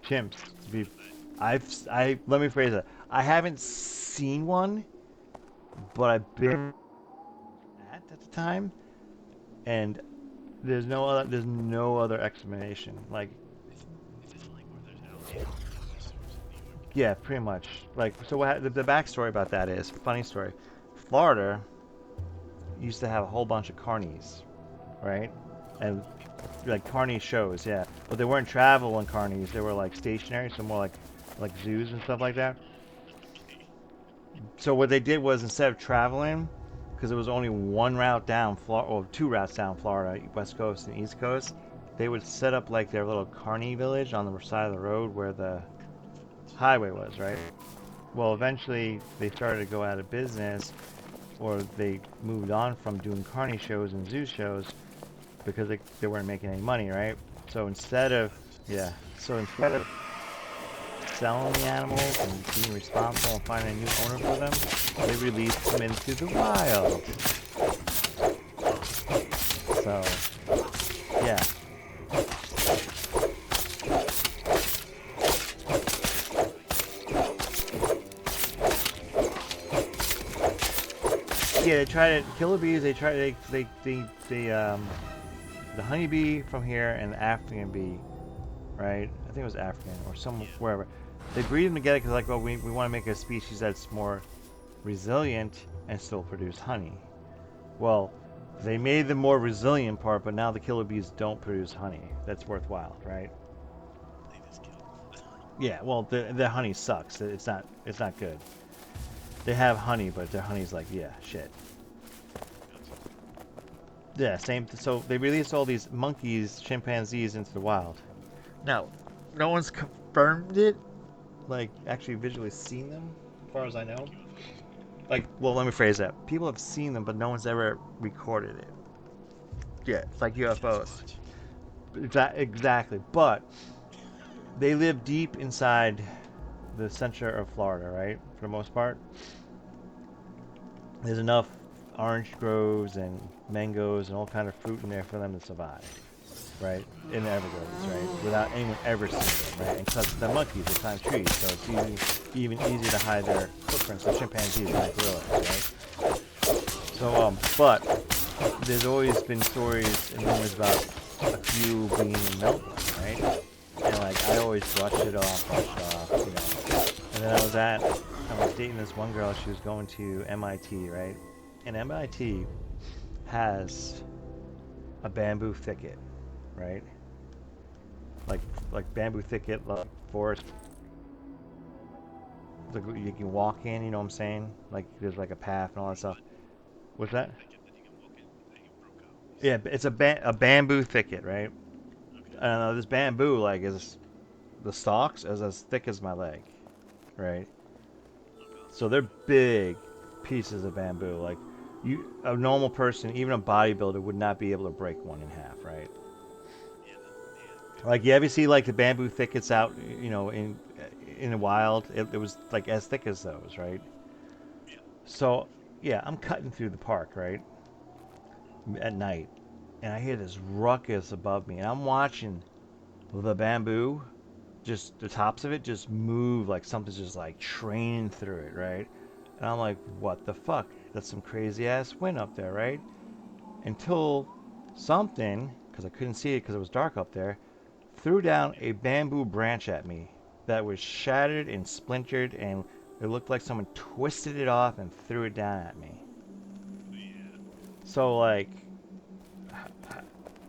Chimps. Let me phrase it. I haven't seen one, but I've been at the time, and there's no other explanation. Like, Is this like where there's alligators and dinosaurs in New York? yeah, pretty much. Like, so the backstory about that is funny story. Florida used to have a whole bunch of carnies, right? And like carny shows, yeah. But they weren't traveling carnies. They were like stationary, so more like zoos and stuff like that. So what they did was instead of traveling, because there was only one route down Florida, or two routes down Florida, West Coast and East Coast, they would set up like their little carny village on the side of the road where the highway was, right? Well, eventually they started to go out of business, or they moved on from doing carny shows and zoo shows because they weren't making any money, right? So instead of selling the animals and being responsible and finding a new owner for them, they released them into the wild. So, yeah. Yeah, they try to kill the bees. They the honeybee from here and the African bee, right? I think it was African or wherever. They breed them together because like, well, we want to make a species that's more resilient and still produce honey. Well, they made the more resilient part, but now the killer bees don't produce honey. That's worthwhile, right? They just killed. Yeah. Well, the honey sucks. It's not good. They have honey, but their honey's like, yeah, shit. Yeah, same. So they released all these monkeys, chimpanzees into the wild. Now, no one's confirmed it, like actually visually seen them, as far as I know. Like, well, let me phrase that. People have seen them, but no one's ever recorded it. Yeah, it's like UFOs. Exactly. But they live deep inside the center of Florida, right? For the most part. There's enough orange groves and mangoes and all kind of fruit in there for them to survive, right? In the Everglades, right? Without anyone ever seeing them, right? And because the monkeys, they climb trees, so it's even easier to hide their footprints with chimpanzees and like gorillas, right? So, but there's always been stories and rumors about a few being melted, right? And like, I always brushed it off, you know. And then I was dating this one girl, she was going to MIT, right? And MIT has a bamboo thicket, right? Like bamboo thicket, like forest. Like you can walk in, you know what I'm saying? Like there's like a path and all that stuff. What's that? I get that you can walk in. You broke out. Yeah, it's a bamboo thicket, right? Okay. This bamboo like is the stalks is as thick as my leg, right? Okay. So they're big pieces of bamboo. Like a normal person, even a bodybuilder, would not be able to break one in half, right? Yeah. Like you ever see like the bamboo thickets out, you know, in the wild? It was like as thick as those, right? Yeah. So yeah, I'm cutting through the park, right, at night, and I hear this ruckus above me, and I'm watching the bamboo, just the tops of it, just move like something's just like training through it, right? And I'm like, what the fuck? That's some crazy ass wind up there, right? Until something, because I couldn't see it because it was dark up there, threw down a bamboo branch at me that was shattered and splintered, and it looked like someone twisted it off and threw it down at me. Yeah. So like,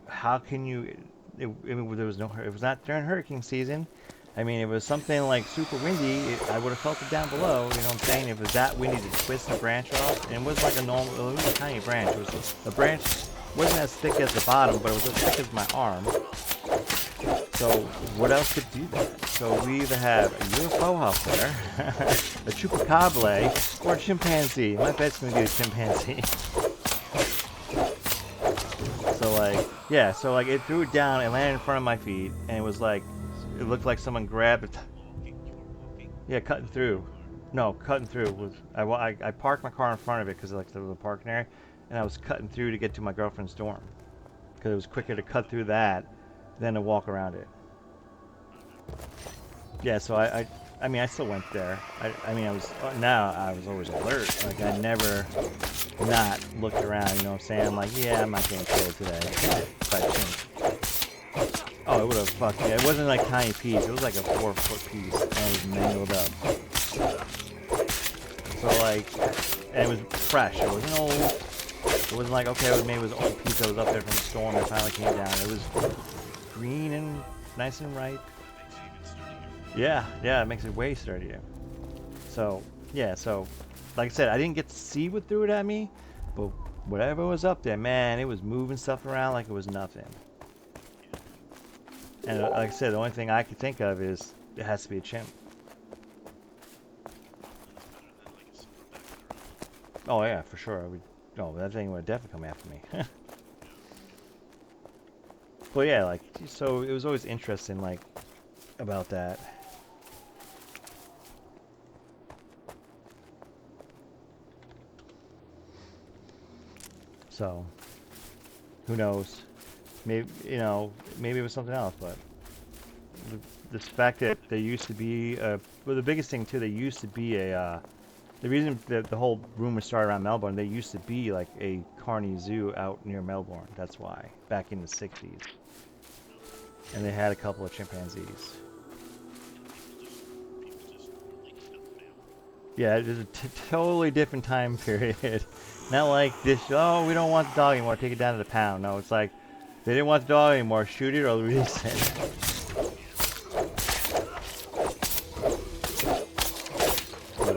how can you? There was no. It was not during hurricane season. I mean, if it was something like super windy, I would have felt it down below. You know what I'm saying? If it was that windy to twist the branch off, and it was like a normal, it was a tiny branch. It was the branch wasn't as thick as the bottom, but it was as thick as my arm. So what else could do that? So we either have a UFO out there, a chupacabra, or a chimpanzee. My bet's gonna be a chimpanzee. So like, yeah, so like it threw it down, it landed in front of my feet, and it was like, it looked like someone grabbed it. Walking, you were walking Yeah, cutting through your through. car. No, cutting through was I parked my car in front of it because like there was a parking area, and I was cutting through to get to my girlfriend's dorm because it was quicker to cut through that than to walk around it. Yeah, so I mean I still went there. I mean I was now I was always alert. Like I never not looked around. You know what I'm saying? I'm like, yeah, I'm not getting killed today. By chance. Oh, it would have fucked me. It wasn't like tiny piece. It was like a 4-foot piece, and it was mangled up. So like, and it was fresh. It wasn't old. It wasn't like okay, maybe it was an old piece that was up there from the storm and finally came down. It was green and nice and ripe. That makes you even sturdier. Yeah, it makes it way sturdier. So yeah, so like I said, I didn't get to see what threw it at me, but whatever was up there, man, it was moving stuff around like it was nothing. And like I said, the only thing I could think of is it has to be a chimp. It's better than like a silverback or Oh yeah, for sure. Oh, that thing would definitely come after me. But yeah, like so, it was always interesting, like about that. So, who knows? Maybe maybe it was something else, but the fact that there used to be well, the biggest thing too, there used to be a the reason that the whole rumor started around Melbourne, there used to be like a Carney Zoo out near Melbourne. That's why, back in the 60s. And they had a couple of chimpanzees. people just released them now. Yeah, it was a totally different time period. Not like this, oh, we don't want the dog anymore, take it down to the pound. No, it's like, they didn't want the dog anymore, shoot it or release it. But,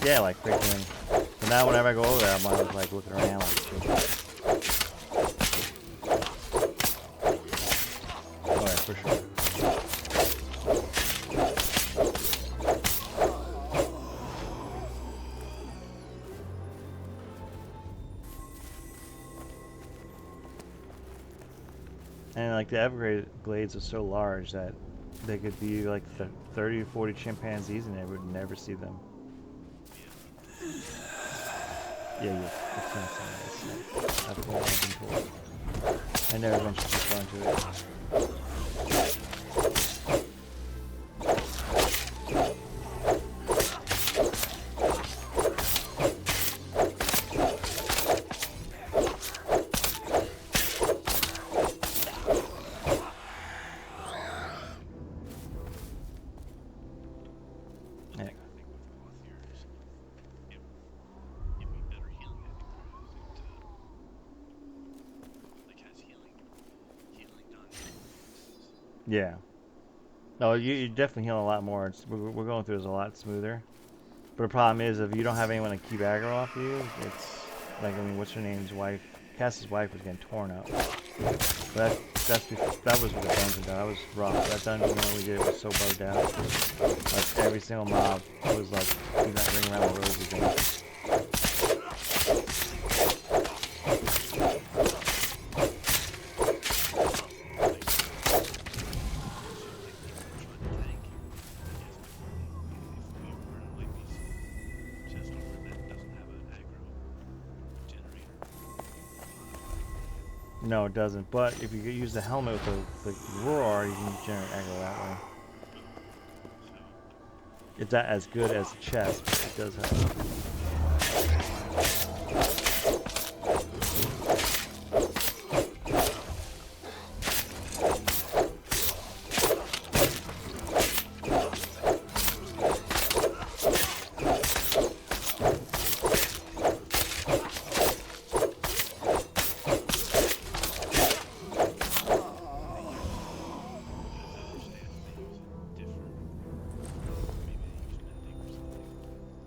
yeah, like freaking, so now whenever I go over there, I'm always like looking around like, oh yeah, for sure. And like the Everglades are so large that they could be like 30 or 40 chimpanzees and they would never see them. Yeah, it's insane. I've been told. I never ventured too far into it. One thing I think with cloth here is it'd be better healing, I think, because it like has healing done. Yeah. No, you definitely heal a lot more. We're going through this a lot smoother. But the problem is, if you don't have anyone to keep aggro off you, it's like, I mean, what's her name's wife? Cass's wife was getting torn up. But that was with the dungeon. That was rough. That dungeon we did was so bugged out. Like every single mob was like, do not ring around the roses again. No, it doesn't. But if you use the helmet with the roar, you can generate aggro that way. It's not as good as the chest, but it does help.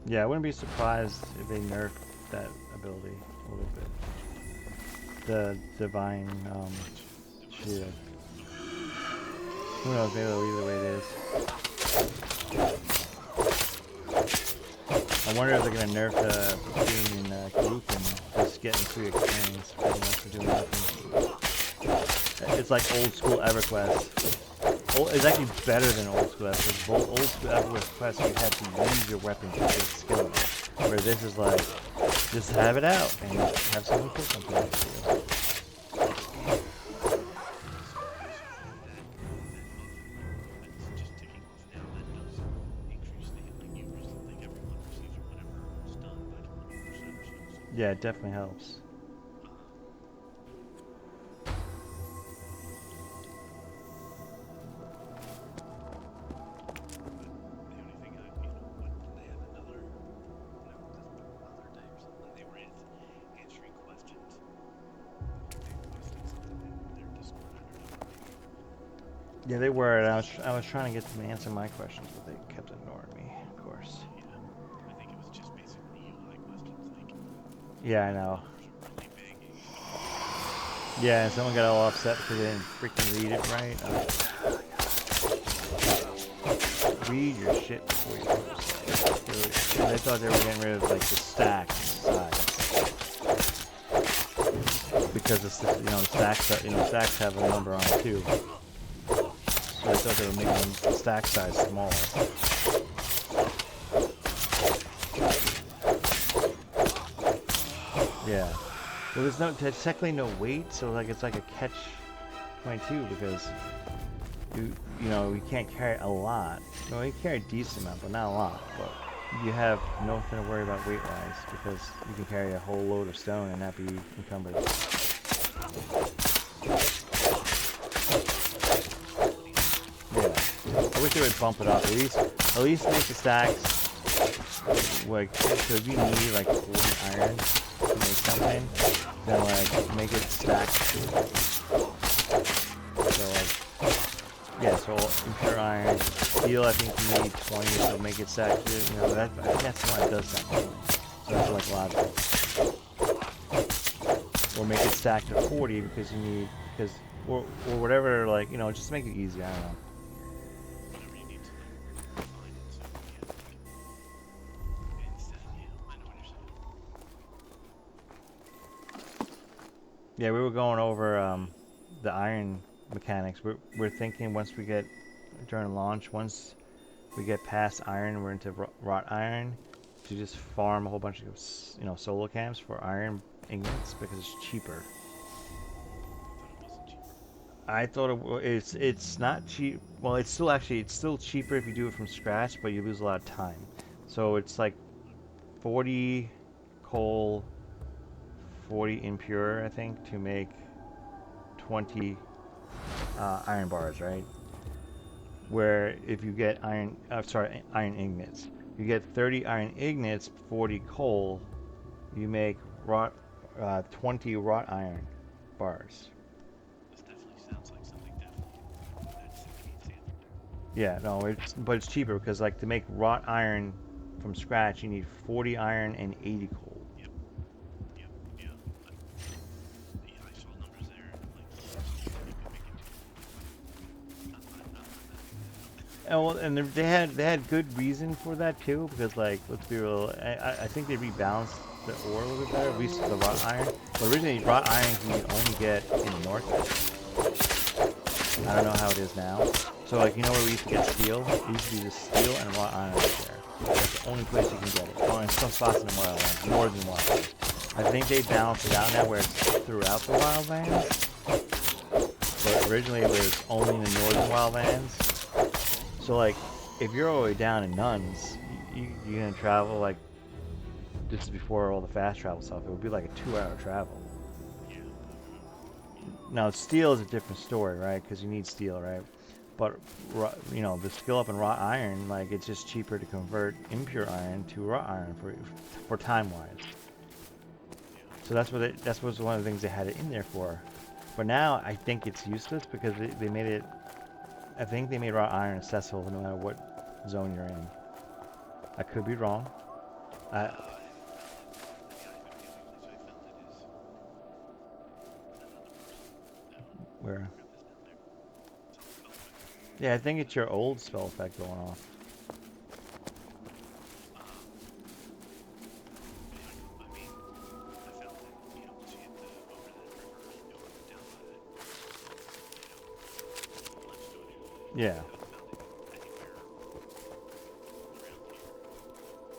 Yeah, I wouldn't be surprised if they nerfed that ability a little bit. The divine shield. Who knows? Maybe they'll leave it the way it is. I wonder if they're gonna nerf the being in group and just getting free experience pretty much for doing nothing. It's like old school EverQuest. It's actually better than old school EverQuest. Both old school EverQuest you had to use your weapon to get skill. Where this is like, just have it out and have someone kill something else for you. Yeah, it definitely helps. Yeah, they were. And I was trying to get them to answer my questions, but they kept ignoring me, of course. I think it was just basically UI questions like. Yeah, I know. Yeah, and someone got all upset because they didn't freaking read it right. Read your shit before you post. They thought they were getting rid of like the stack size because it's the, the stacks stacks have a number on it too. So they thought they were making the stack size smaller. Yeah. Well, there's technically no weight, so like it's like a catch-22 because you can't carry a lot. No, you carry a decent amount, but not a lot. But you have nothing to worry about weight-wise because you can carry a whole load of stone and not be encumbered. Yeah, I wish they would bump it up. At least make the stacks like so if you need like 40 iron to make something, then like make it stacked. So like. Yeah, so impure iron, steel I think you need 20, so make it stack. I think that's why it does that. So that's like logical. Or make it stack to 40 because you need, or whatever, like, just make it easy, I don't know. Whatever you need to find it, so instead, I know what you're saying. Yeah, we were going over the iron mechanics. We're thinking once we get, during launch, once we get past iron, we're into wrought iron, to just farm a whole bunch of solo camps for iron ingots because it's cheaper. I thought it's not cheap. Well, it's still cheaper if you do it from scratch, but you lose a lot of time. So it's like 40 coal, 40 impure, I think, to make 20 iron bars, right? Where if you get iron ingots, you get 30 iron ingots, 40 coal, you make 20 wrought iron bars. This definitely sounds like something that's standard. Yeah, no, but it's cheaper because like to make wrought iron from scratch, you need 40 iron and 80 coal. Yep. Yeah. I saw numbers there, and I'm like, you could make it too. And they had good reason for that too, because like let's be real, I think they rebalanced the ore a little bit better, at least the wrought iron. But originally wrought iron you could only get in the north. I don't know how it is now. So like where we used to get steel, it used to be just steel and wrought iron right there. That's the only place you can get it. Oh, and some spots in the wildlands, northern wildlands. I think they balanced it out now where it's throughout the wildlands. But originally it was only in the northern wildlands. So like, if you're all the way down in Nuns, you're gonna travel like, this is before all the fast travel stuff, it would be like a 2-hour travel. Yeah. Now steel is a different story, right? Because you need steel, right? But the skill up in wrought iron, like it's just cheaper to convert impure iron to wrought iron for time wise. So that's one of the things they had it in there for. But now I think it's useless because they made it. I think they made wrought iron accessible no matter what zone you're in. I could be wrong. Where? Yeah, I think it's your old spell effect going off. I mean, I found that, you know, once you hit the over that river or down by that, limestone area, Yeah. I haven't found it anywhere around here.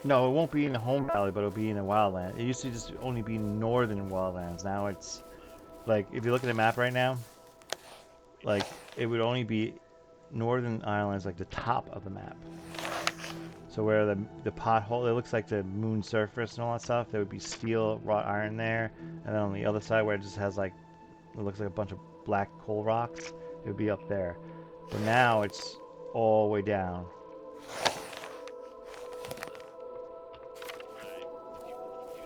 No, it won't be in the home valley, but it'll be in the wildland. It used to just only be northern wildlands. Now it's like if you look at the map right now, like it would only be northern islands, like the top of the map. So where the pothole, it looks like the moon surface and all that stuff. There would be steel, wrought iron there, and then on the other side where it just has like it looks like a bunch of black coal rocks, it would be up there. But now it's all the way down. Alright, you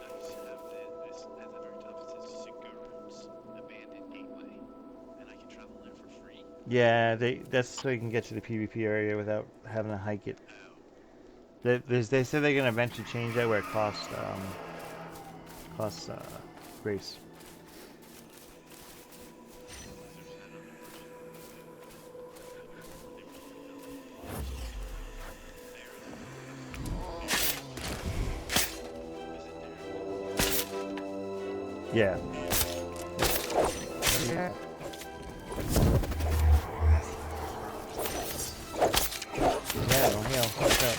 guys have this at the very top. It says Sigurd's Abandoned Gateway, and I can travel there for free. Yeah, that's so you can get to the PvP area without having to hike it. Oh, They said they're gonna eventually change that where it costs grace. there's that other version. Yeah. Yeah. Yeah, don't heal. What's up?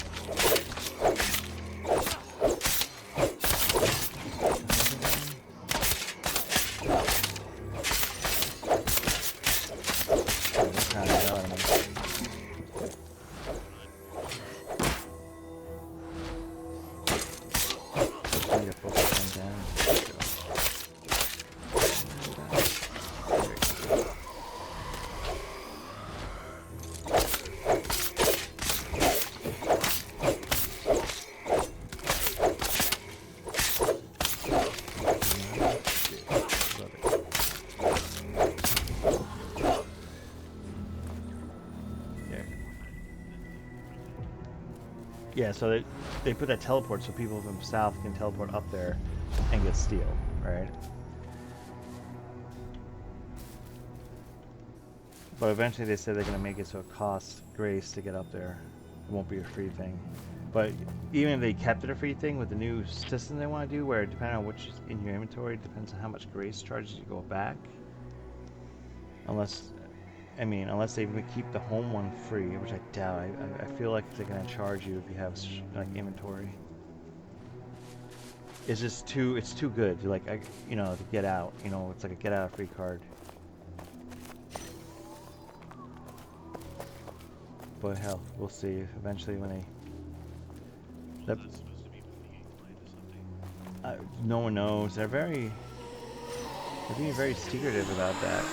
Yeah, so they put that teleport so people from south can teleport up there and get steel, right? But eventually they said they're going to make it so it costs grace to get up there. It won't be a free thing. But even if they kept it a free thing with the new system they want to do, where depending on which is in your inventory, depends on how much grace charges you go back. Unless they even keep the home one free, which I doubt. I feel like they're gonna charge you if you have like inventory. It's just it's too good. Like to get out. It's like a get out free card. But hell, we'll see. Eventually, when they. That's supposed to be when the game's played or something. No one knows. They're being very secretive about that.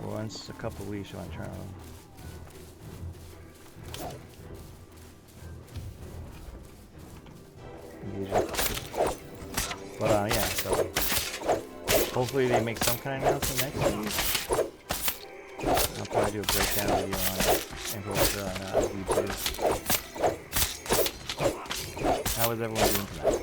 Once a couple weeks, I want to turn on. But yeah, so hopefully they make some kind of announcement next week. I'll probably do a breakdown video on it and post it on YouTube. How is everyone doing tonight?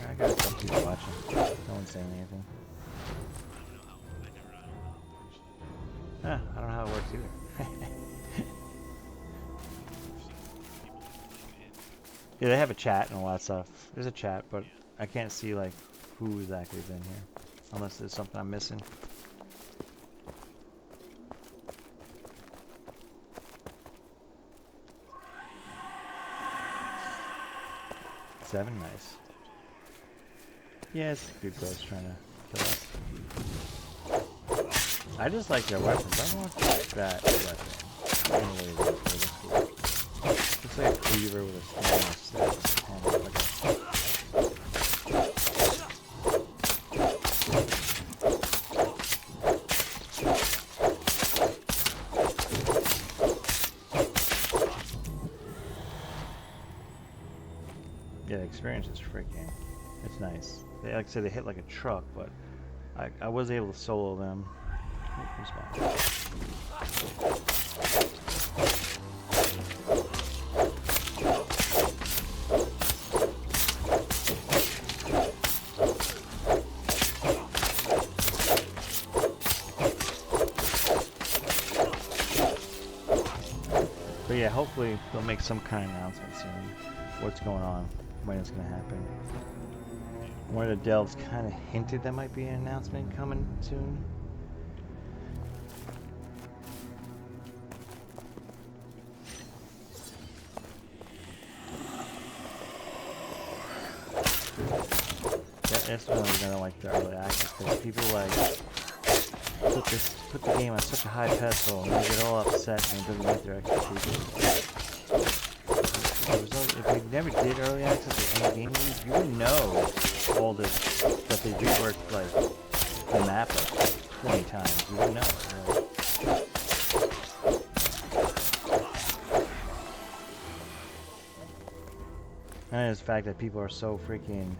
I got some people watching. No one's saying anything. I don't know how it works either. Yeah, they have a chat and all that stuff. There's a chat, but I can't see like who exactly is in here, unless there's something I'm missing. Seven, nice. Yeah, it's a good ghost trying to kill us. I just like their weapons. I don't want that weapon. Anyway, that's cool. Looks like a cleaver with a small stick and like a... Yeah, the experience is freaking. It's nice. They, like I said, they hit like a truck, but I was able to solo them. But yeah, hopefully they'll make some kind of announcement soon. What's going on, when it's gonna happen. One of the delves kind of hinted there might be an announcement coming soon. That's really gonna like the early access because people like put the game on such a high pedestal and they get all upset when it doesn't meet their expectations. If they never did early access or any game reviews, you would know all this that they reworked like the map like 20 times. You wouldn't know. Right? And it's the fact that people are so freaking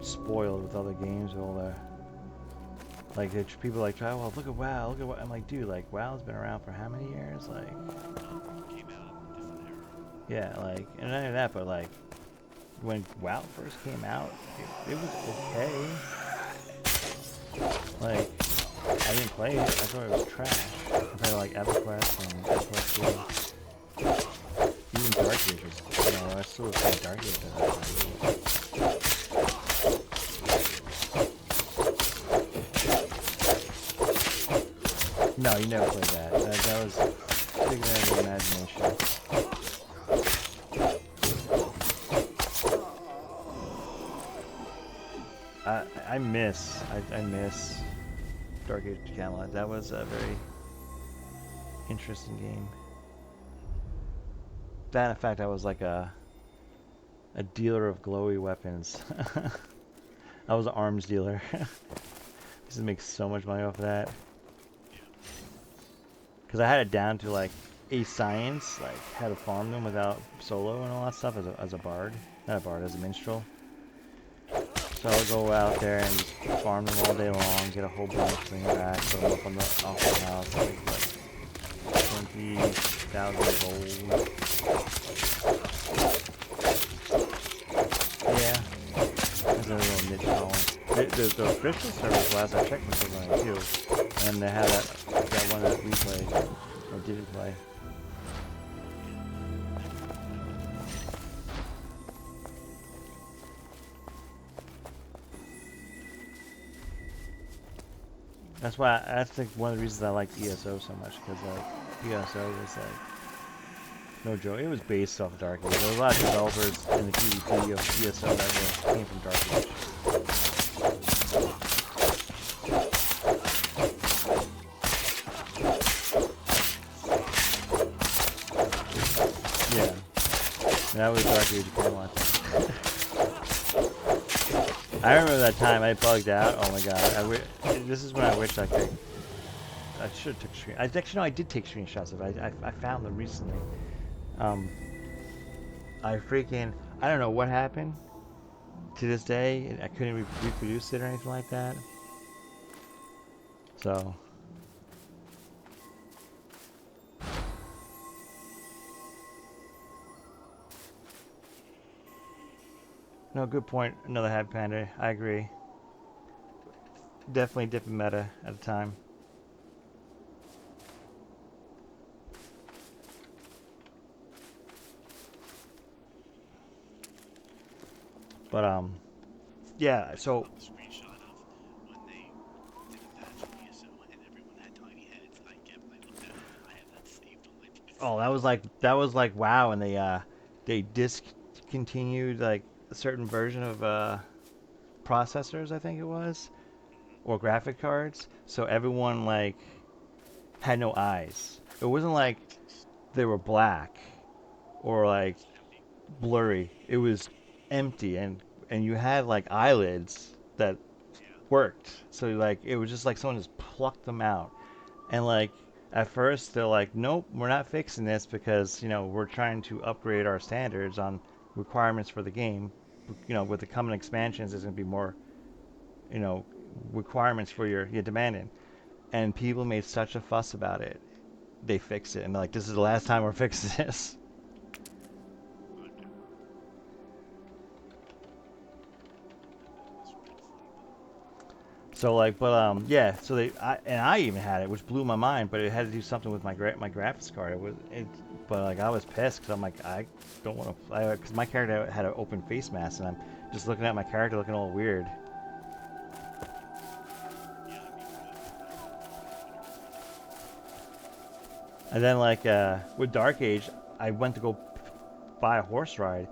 spoiled with other games, with all the like people like try. Well, look at WoW. Look at what I'm like, dude. Like WoW's been around for how many years? Like, Came out in a different era. yeah, like, and not only that, but like when WoW first came out, it was okay. Like, I didn't play it. I thought it was trash. Compared to like EverQuest and EverQuest 2. Even Dark Age was, you know, I still was playing Dark Age at that time. No, you never played that. That was bigger than your imagination. I miss Dark Age Camelot. That was a very interesting game. That, in fact, I was like a dealer of glowy weapons. I was an arms dealer. Used to make so much money off of that. Because I had it down to like a science, like how to farm them without solo and all that stuff as a bard. Not a bard, as a minstrel. So I'll go out there and just farm them all day long, get a whole bunch, bring them back, put them up on the office house, like 20,000 gold. Yeah, that's a little niche one. The official service last I checked was only 2, and they had that one that we played, or didn't play. That's why, that's like one of the reasons I like ESO so much, because like ESO was like no joke. It was based off of Dark Age. There was a lot of developers in the PvP of ESO that came from Dark Age. Yeah, that was Dark Age Camelot. I remember that time I bugged out. Oh my god! This is when I wish I could. I should have took screen. Actually, no, I did take screenshots of it. I found them recently. I don't know what happened. To this day, I couldn't reproduce it or anything like that. So. No, good point. Another Happy Panda. I agree. Definitely different meta at the time. But yeah. So. The screenshot of when they did a patch on ESO and everyone had tiny heads. I looked at it. I have that saved on my PC. Oh, that was like wow, and they discontinued like a certain version of processors, I think it was, or graphic cards. So everyone like had no eyes. It wasn't like they were black or like blurry. It was empty, and you had like eyelids that worked. So like it was just like someone just plucked them out, and like at first they're like, nope, we're not fixing this because we're trying to upgrade our standards on requirements for the game. With the coming expansions, there's gonna be more you know requirements for your demanding, and people made such a fuss about it. They fixed it, and they're like, this is the last time we're fixing this. So like, but yeah. So I even had it, which blew my mind. But it had to do something with my graphics card. But like I was pissed because I'm like I don't want to, because my character had an open face mask, and I'm just looking at my character looking all weird. Yeah, I mean, whatever. And then like with Dark Age, I went to go buy a horse ride,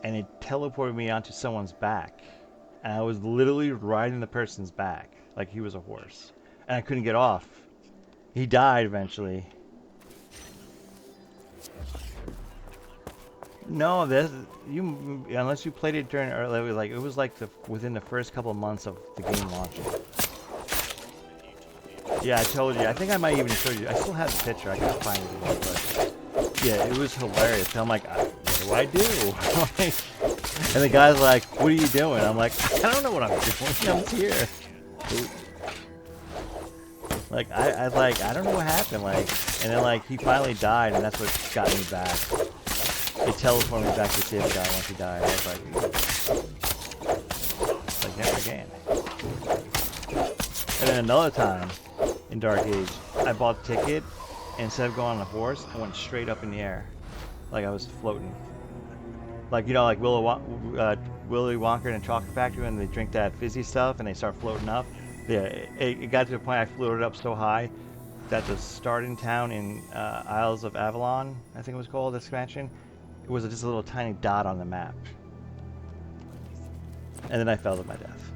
and it teleported me onto someone's back, and I was literally riding the person's back like he was a horse, and I couldn't get off. He died eventually. No, this you unless you played it during early, like it was like within the first couple of months of the game launching. Yeah, I told you. I think I might even show you. I still have the picture. I can't find it again, but yeah, it was hilarious. I'm like, what do I do? And the guy's like, what are you doing? I'm like, I don't know what I'm doing. I'm here. Like I don't know what happened. Like, and then like he finally died, and that's what got me back. It teleported me back to see the guy once he died. I was like never again. And then another time in Dark Age, I bought a ticket, and instead of going on a horse, I went straight up in the air, like I was floating. Like you know, like Willy Wonka in a chocolate factory when they drink that fizzy stuff and they start floating up. Yeah, it got to the point I floated up so high that the starting town in Isles of Avalon, I think it was called, the expansion, it was just a little tiny dot on the map. And then I fell to my death.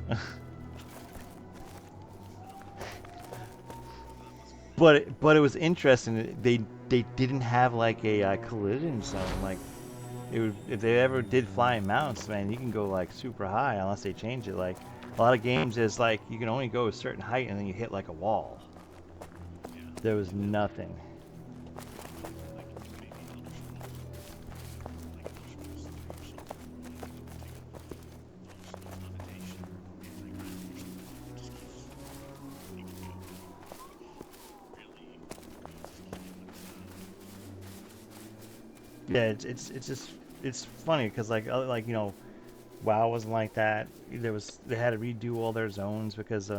But it was interesting. They didn't have like a collision zone. Like if they ever did flying mounts, man, you can go like super high unless they change it. Like a lot of games is like you can only go a certain height and then you hit like a wall. Yeah. There was nothing. Like maybe Elder Scrolls, like Elder Scrolls 3 or something, where you go take up those levitation and like ground or something, just keeps you can go really, just keep Yeah, it's just it's funny because like you know, WoW wasn't like that. They had to redo all their zones because they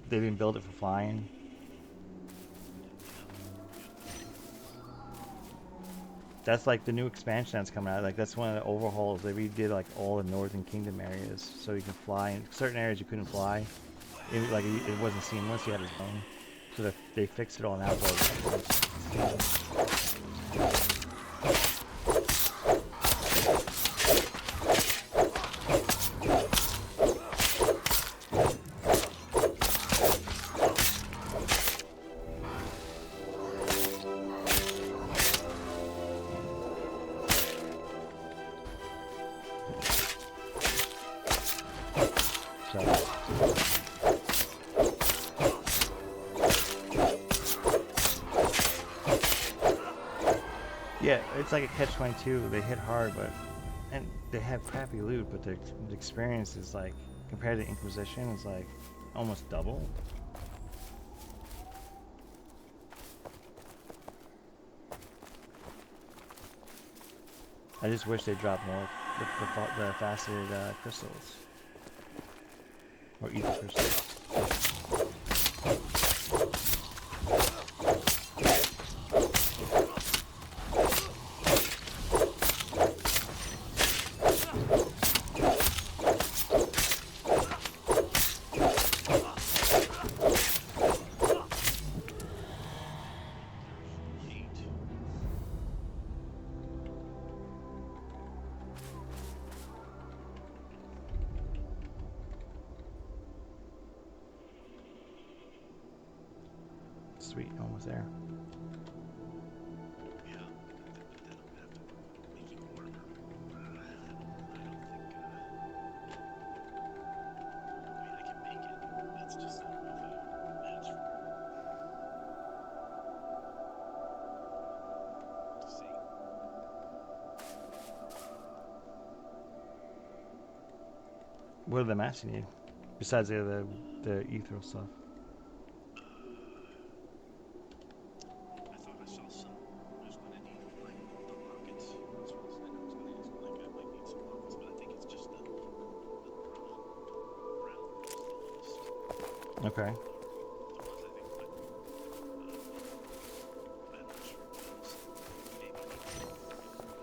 didn't build it for flying. That's like the new expansion that's coming out. Like that's one of the overhauls. They redid like all the Northern Kingdom areas so you can fly. In certain areas you couldn't fly. It wasn't seamless. You had a zone. So they fixed it all now. Yeah, it's like a catch-22. They hit hard, and they have crappy loot, but the experience is like compared to Inquisition is like almost double. I just wish they dropped more the faceted crystals or ether crystals. Sweet, almost there. Yeah, but then I'm gonna have to make it warmer. I don't think. I mean, I can make it. That's just I don't know if I match for to see. What are the mats you need besides the ethereal stuff? I thought I saw some. I was gonna need like the rockets as well as then I was gonna ask like I might need some rockets, but I think it's just the brown crystals. Okay. The ones I think put, but I'm not sure what else. Maybe needs,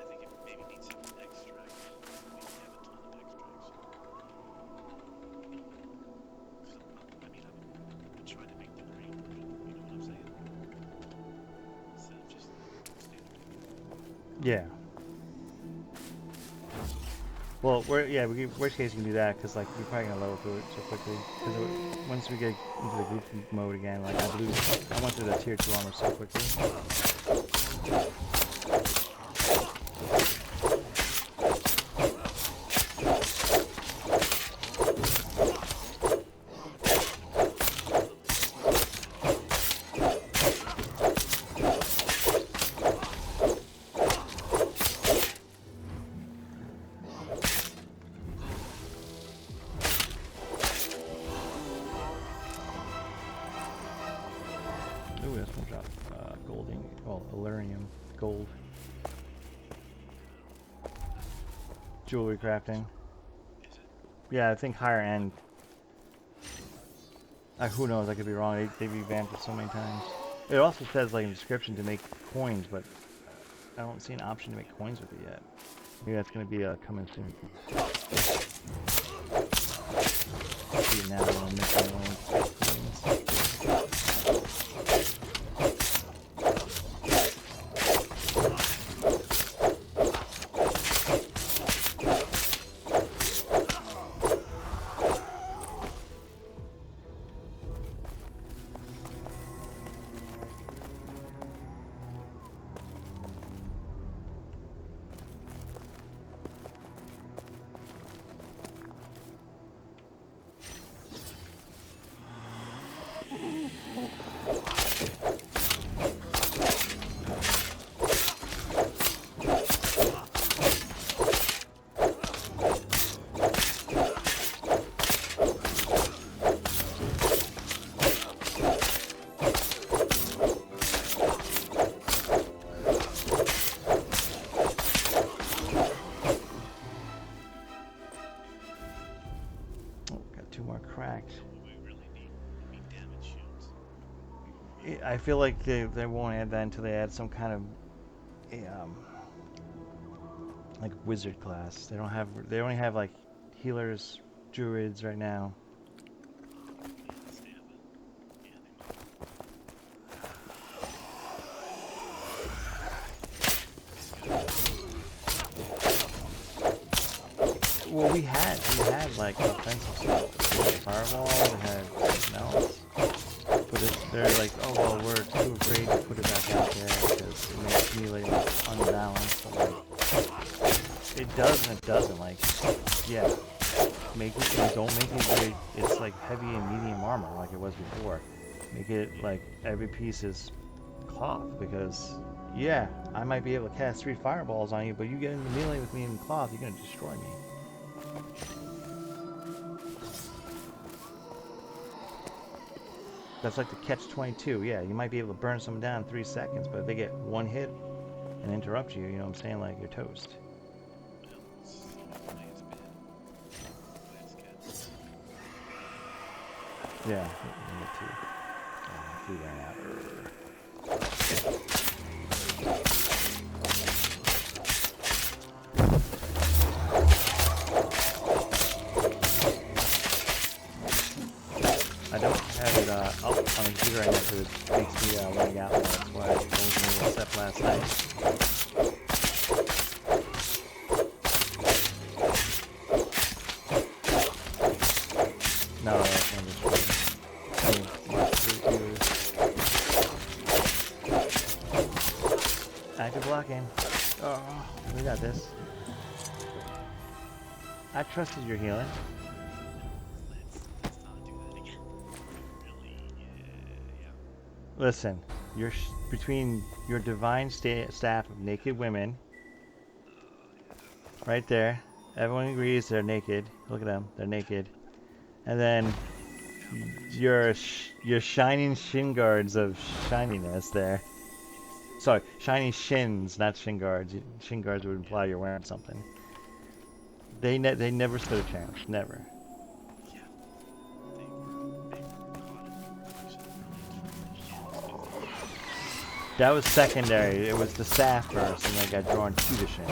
I think it maybe needs some extract. We have a ton of extracts. 'Cause I mean, I've been trying to make the green version. You know what I'm saying? Instead of just the standard. Yeah. Well, worst case you can do that because like you're probably gonna level through it so quickly. Because once we get into the group mode again, like I went through the tier 2 armor so quickly. Ooh, that's one drop. Golding. Well, Illurium. Gold. Jewelry crafting. Is it? Yeah, I think higher end. Who knows? I could be wrong. They revamped it so many times. It also says like in the description to make coins, but I don't see an option to make coins with it yet. Maybe that's gonna be coming soon. See it now. I'm making my own coins. Cracked. So what we really need, we need damage shields. I feel like they won't add that until they add some kind of like wizard class. They don't have. They only have like healers, druids right now. Yeah, stamina. Yeah, Well, we had like offensive stuff. We had fireball. We had something else. But they're like, oh well, we're too afraid to put it back out there because it makes melee like unbalanced. But like, it does and it doesn't. Like, yeah, make it. Don't make it very. It's like heavy and medium armor like it was before. Make it like every piece is cloth because yeah, I might be able to cast 3 fireballs on you, but you get into melee with me in cloth, you're gonna destroy me. That's like the catch-22. Yeah, you might be able to burn someone down in 3 seconds, but if they get one hit and interrupt you, you know what I'm saying? Like, you're toast. Yeah, me too. We ran out. I don't have it up on the computer right now because it makes me lag out. That's why I wasn't able to set last night. No, that's not just active blocking. Oh, we got this. I trusted your healing. Let's not do that again. Really, yeah. Listen, you're between your divine staff of naked women, right there. Everyone agrees they're naked. Look at them, they're naked. And then your shining shin guards of shininess there. Sorry, shiny shins, not shin guards. Shin guards would imply you're wearing something. They never stood a chance, never. Yeah. They were caught That was secondary. It was the staff first, and then I got drawn to the shins.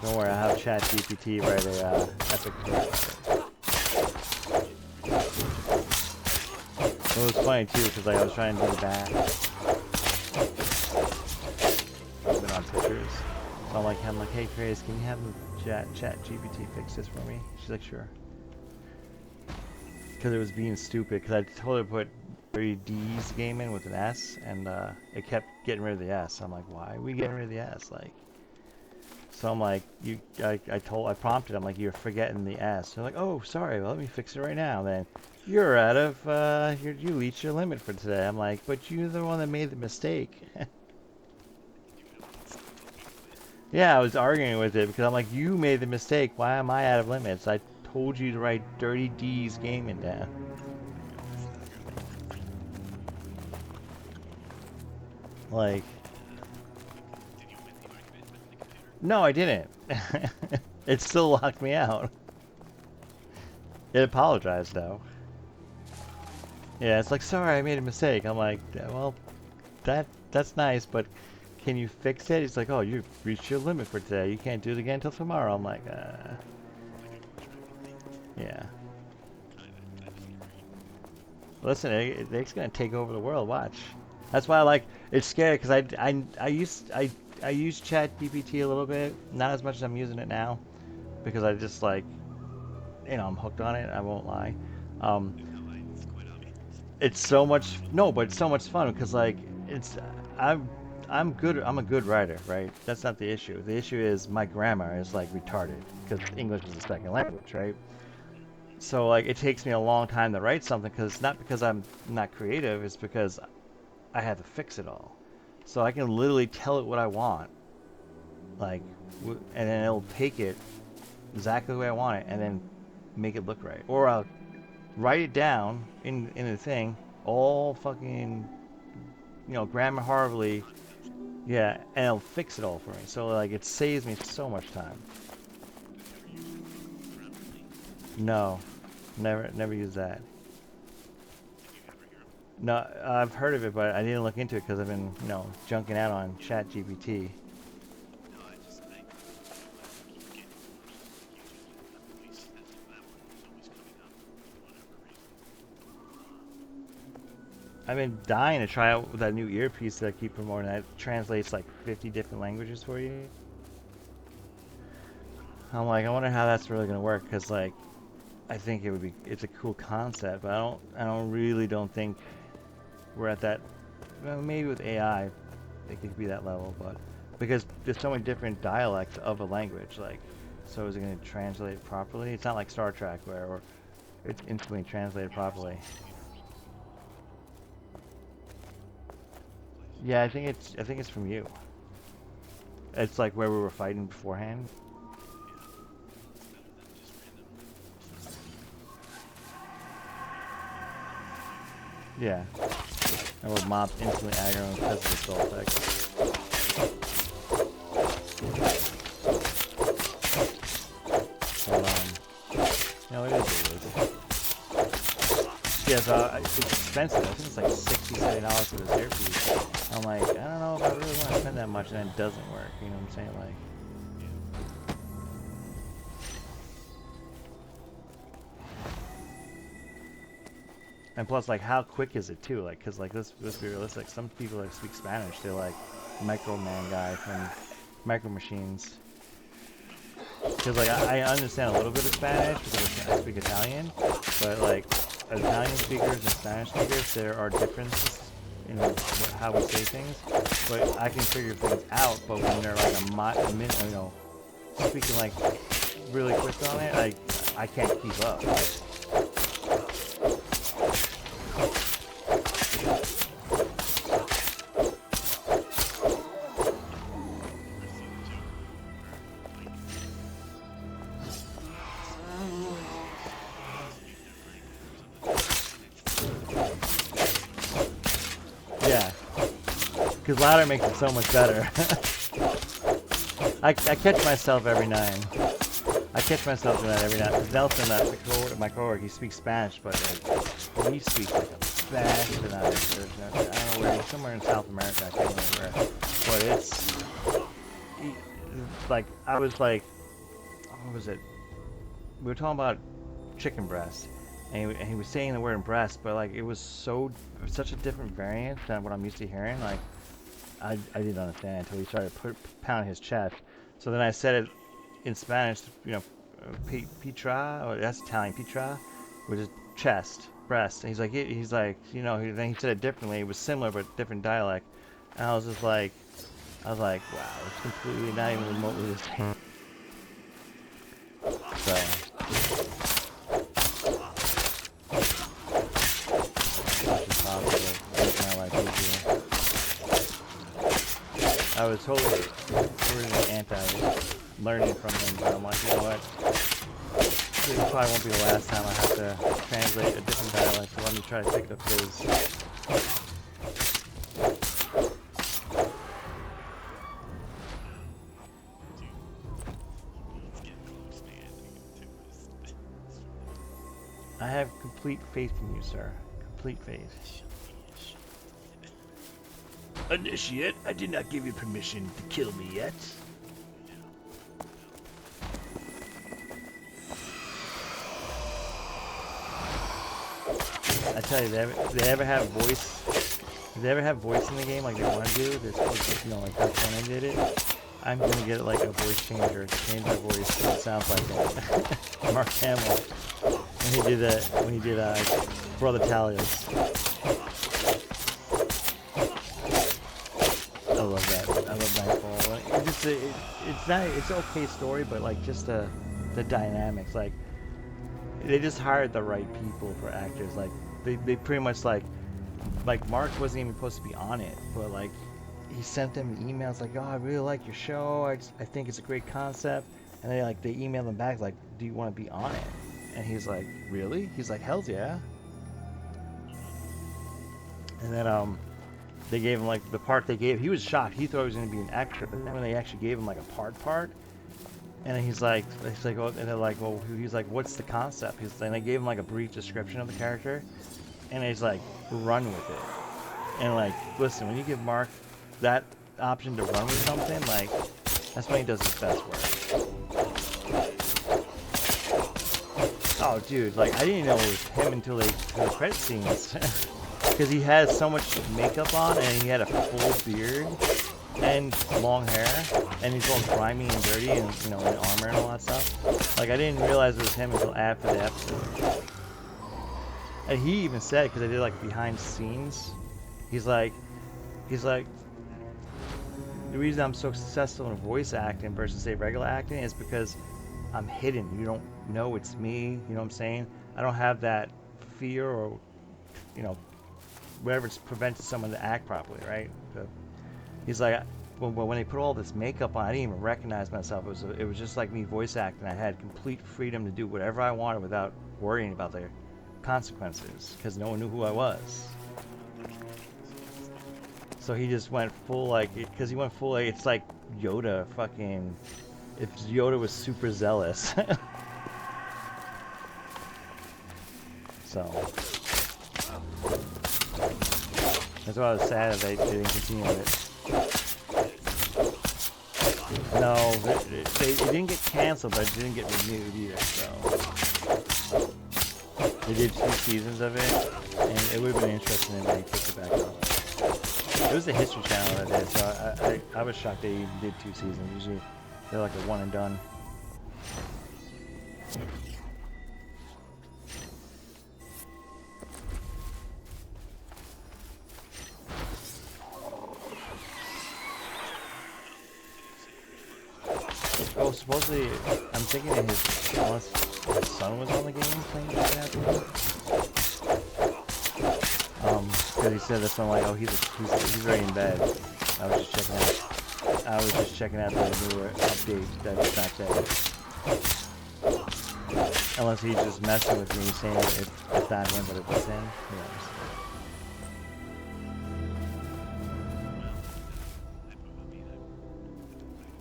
Don't worry, I have ChatGPT write a epic story. It was funny too, because like I was trying to do the back. I've been on pictures. So I'm like, hey Chris, can you have the ChatGPT fix this for me? She's like, sure. Because it was being stupid, because I told her to put 3D's game in with an S, and it kept getting rid of the S. I'm like, why are we getting rid of the S? Like, so I'm like, I prompted, I'm like, you're forgetting the S. They're like, oh, sorry, well, let me fix it right now. Then, you're out of, you reached your limit for today. I'm like, but you're the one that made the mistake. Yeah, I was arguing with it, because I'm like, you made the mistake. Why am I out of limits? I told you to write Dirty D's gaming down. Like, Did you win the argument with the computer? no, I didn't. It still locked me out. It apologized, though. Yeah, it's like, sorry, I made a mistake. I'm like, well, that's nice, but can you fix it? He's like, oh, you've reached your limit for today. You can't do it again until tomorrow. I'm like, yeah. Listen, it's gonna take over the world. Watch. That's why I like. It's scary because I use ChatGPT a little bit, not as much as I'm using it now, because I just like, I'm hooked on it. I won't lie. It's quite obvious. It's so much but it's so much fun because like I'm I'm a good writer, right? That's not the issue. The issue is my grammar is like retarded because English is a second language, right? So like it takes me a long time to write something because not because I'm not creative, it's because I have to fix it all. So I can literally tell it what I want, like, and then it'll take it exactly the way I want it and then make it look right. Or I'll write it down in the thing, all fucking, grammar horribly, yeah, and it'll fix it all for me. So like it saves me so much time. No, never use that. No, I've heard of it, but I didn't look into it because I've been, junking out on ChatGPT. I've been dying to try out that new earpiece that I keep promoting that translates like 50 different languages for you. I'm like, I wonder how that's really gonna work, because like, I think it's a cool concept, but I don't think we're at that. Well, maybe with AI, it could be that level, but because there's so many different dialects of a language, like, so is it gonna translate properly? It's not like Star Trek where it's instantly translated properly. Yeah, I think it's from you. It's like where we were fighting beforehand. Yeah. And we'll mob instantly aggro because of the soul effect. So, it is what it is. Yeah, so it's expensive. I think it's like $60-$70 for this earpiece. I'm like, I don't know if I really want to spend that much, and then it doesn't work. You know what I'm saying? Like, and plus, like, how quick is it too? Like, cause like let's be realistic. Some people that speak Spanish, they're like Micro Man guy from Micro Machines. Cause like I understand a little bit of Spanish because I speak Italian, but like Italian speakers and Spanish speakers, there are differences in how we say things. But I can figure things out. But when they're like a minute, speaking like really quick on it, I can't keep up. Because louder makes it so much better. I catch myself every now and I catch myself doing that every now and then. Because Nelson, my coworker, he speaks Spanish, but like, he speaks like a bastard out of it. I don't know where, he's somewhere in South America, I can't remember where. But it's, he, like, I was like, what was it? We were talking about chicken breast, and he was saying the word breast, but like, it was such a different variant than what I'm used to hearing. Like, I didn't understand until he started pounding his chest. So then I said it in Spanish, you know, pitra, or that's Italian, pitra, which is chest, breast. And he's like, you know, then he said it differently. It was similar but different dialect. And I was just like, wow, it's completely not even remotely the same. So, much as possible, make my life easier. I was totally anti-learning from him, but I'm like, you know what? This probably won't be the last time I have to translate a different dialect, so let me try to pick up his. I have complete faith in you, sir. Complete faith. Initiate, I did not give you permission to kill me yet. I tell you, they ever have voice? If they ever have voice in the game like they want to do, they're supposed to, you know, like how Conan did it. I'm gonna get like a voice changer to change my voice so it sounds like that. Mark Hamill when he did Brother Talios. I love that. I love Nightfall. It's an okay story, but like just the dynamics, like they just hired the right people for actors. Like they pretty much like Mark wasn't even supposed to be on it, but like he sent them emails like, oh, I really like your show. I think it's a great concept. And they emailed him back like, do you want to be on it? And he's like, really? He's like, hell yeah. And then they gave him like the part they gave. He was shocked. He thought it was going to be an extra, but then when they actually gave him like a part, and he's like, oh, and they're like, well, he's like, what's the concept? And they gave him like a brief description of the character, and he's like, run with it. And like, listen, when you give Mark that option to run with something, like, that's when he does his best work. Oh, dude, like, I didn't know it was him until the credit scenes. Because he has so much makeup on, and he had a full beard, and long hair, and he's all grimy and dirty, and, you know, in armor and all that stuff. Like, I didn't realize it was him until after the episode. And he even said, because I did, like, behind the scenes, he's like, the reason I'm so successful in voice acting versus, say, regular acting is because I'm hidden. You don't know it's me, you know what I'm saying? I don't have that fear or, you know, whatever prevents someone to act properly, right? So he's like, well, when they put all this makeup on, I didn't even recognize myself. It was just like me voice acting. I had complete freedom to do whatever I wanted without worrying about the consequences, because no one knew who I was. So he just went full, like, because he went full, like, it's like Yoda fucking, if Yoda was super zealous. So that's why I was sad that they didn't continue with it. No, it didn't get canceled, but it didn't get renewed either, so they did 2 seasons of it, and it would have been interesting if they picked it back up. It was the History Channel that did, so I was shocked they even did 2 seasons. Usually they're like a one and done. Oh, supposedly, I'm thinking that his son was on the game playing that game. Because he said that something like, oh, he's already in bed. I was just checking out the newer update that's not there. Unless he's just messing with me, saying it's not him, but it was him. Who knows?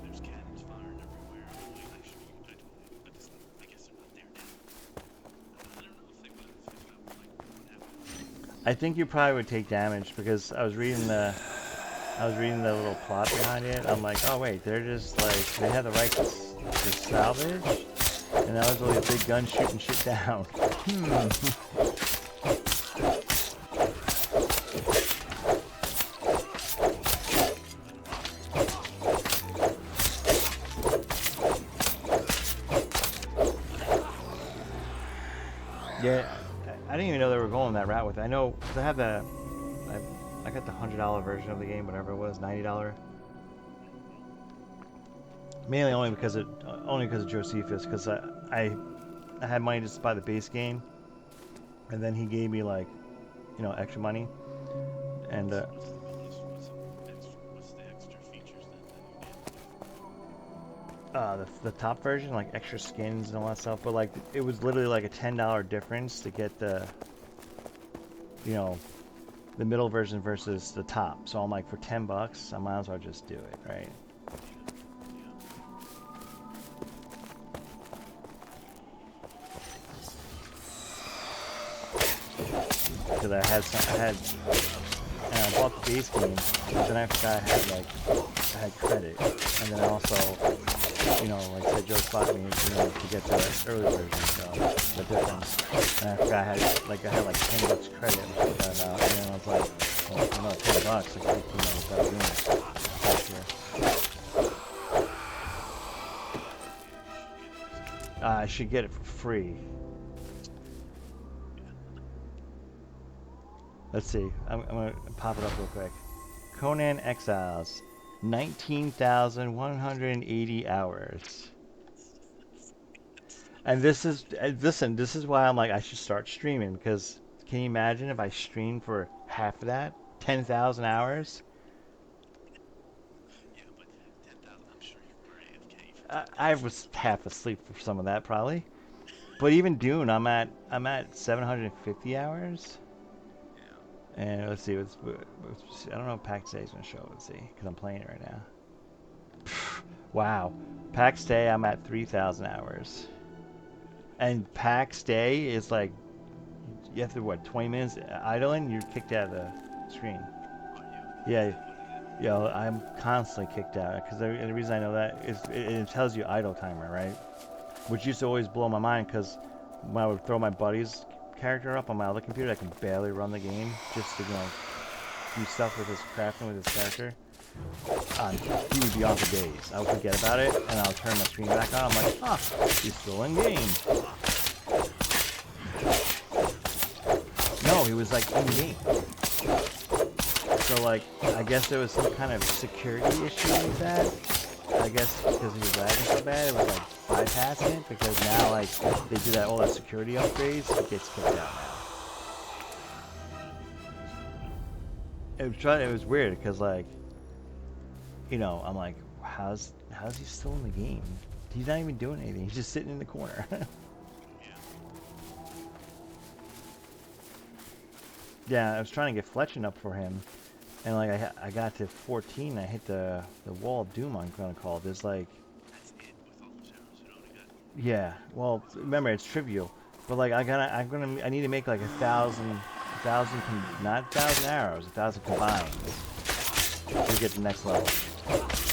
There's cannons firing everywhere. I totally I think you probably would take damage because I was reading the little plot behind it. I'm like, oh wait, they're just like they have the right to salvage, and that was only a big gun shooting shit down. Yeah, I didn't even know they were going that route with it. I know 'cause I have I got the $100 version of the game, whatever it was, $90. Mainly only because of Josephus, because I had money just to buy the base game, and then he gave me like, extra money, and What's the bonus? What's the extra features that you the top version, like extra skins and all that stuff, but like it was literally like a $10 difference to get you know, the middle version versus the top. So I'm like, for $10, I might as well just do it, right? Because and I bought the base game, but then I forgot I had credit, and then I also, like I said, Joe spotted me, to get the early version, so the difference. And I forgot I had like $10 credit, which I forgot about, and then I was like, well, no, $10, like better game last year. I should get it for free. Let's see. I'm gonna pop it up real quick. Conan Exiles, 19,180 hours. And listen, this is why I'm like, I should start streaming, because can you imagine if I streamed for half of that? 10,000 hours? Yeah, but 10,000. I'm sure you were AFK for I 10,000. was half asleep for some of that probably. But even Dune, I'm at 750 hours. Yeah. And let's see, I don't know if Pax Day is gonna show. Let's see, because I'm playing it right now. Wow, Pax Day, I'm at 3,000 hours. And Pax Day is like, you have to, what, 20 minutes idling, you're kicked out of the screen. Are you? Is Yeah, that what it is? I'm constantly kicked out, because the reason I know that is it tells you idle timer, right? Which used to always blow my mind, because when I would throw my buddy's character up on my other computer, I can barely run the game, just to, do stuff with his crafting with his character. He would be on for days. I would forget about it, and I'll turn my screen back on. I'm like, he's still in game. No, he was like in game. So like, I guess there was some kind of security issue with that. I guess because he was lagging so bad, it was like bypassing it. Because now, like, they do all that security upgrades, he gets kicked out now. It was weird because like, I'm like, how's he still in the game? He's not even doing anything. He's just sitting in the corner. Yeah. Yeah, I was trying to get fletching up for him, and like I got to 14. I hit the wall of doom. I'm gonna call it. There's like, That's it with all those arrows. You only got. yeah. Well, remember it's trivial, but like I need to make like 1,000, not 1,000 arrows, 1,000 combined to get the next level.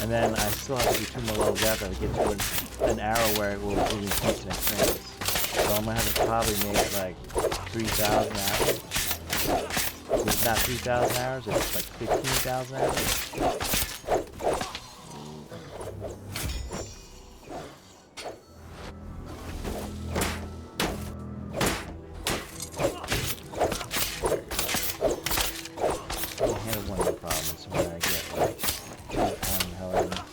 And then I still have to do 2 more levels after to get to an arrow where it will increase in experience. So I'm gonna have to probably make like 3,000 arrows. It's not 3,000 hours, it's like 15,000 hours. I handle one of the problems when I get like 220 however.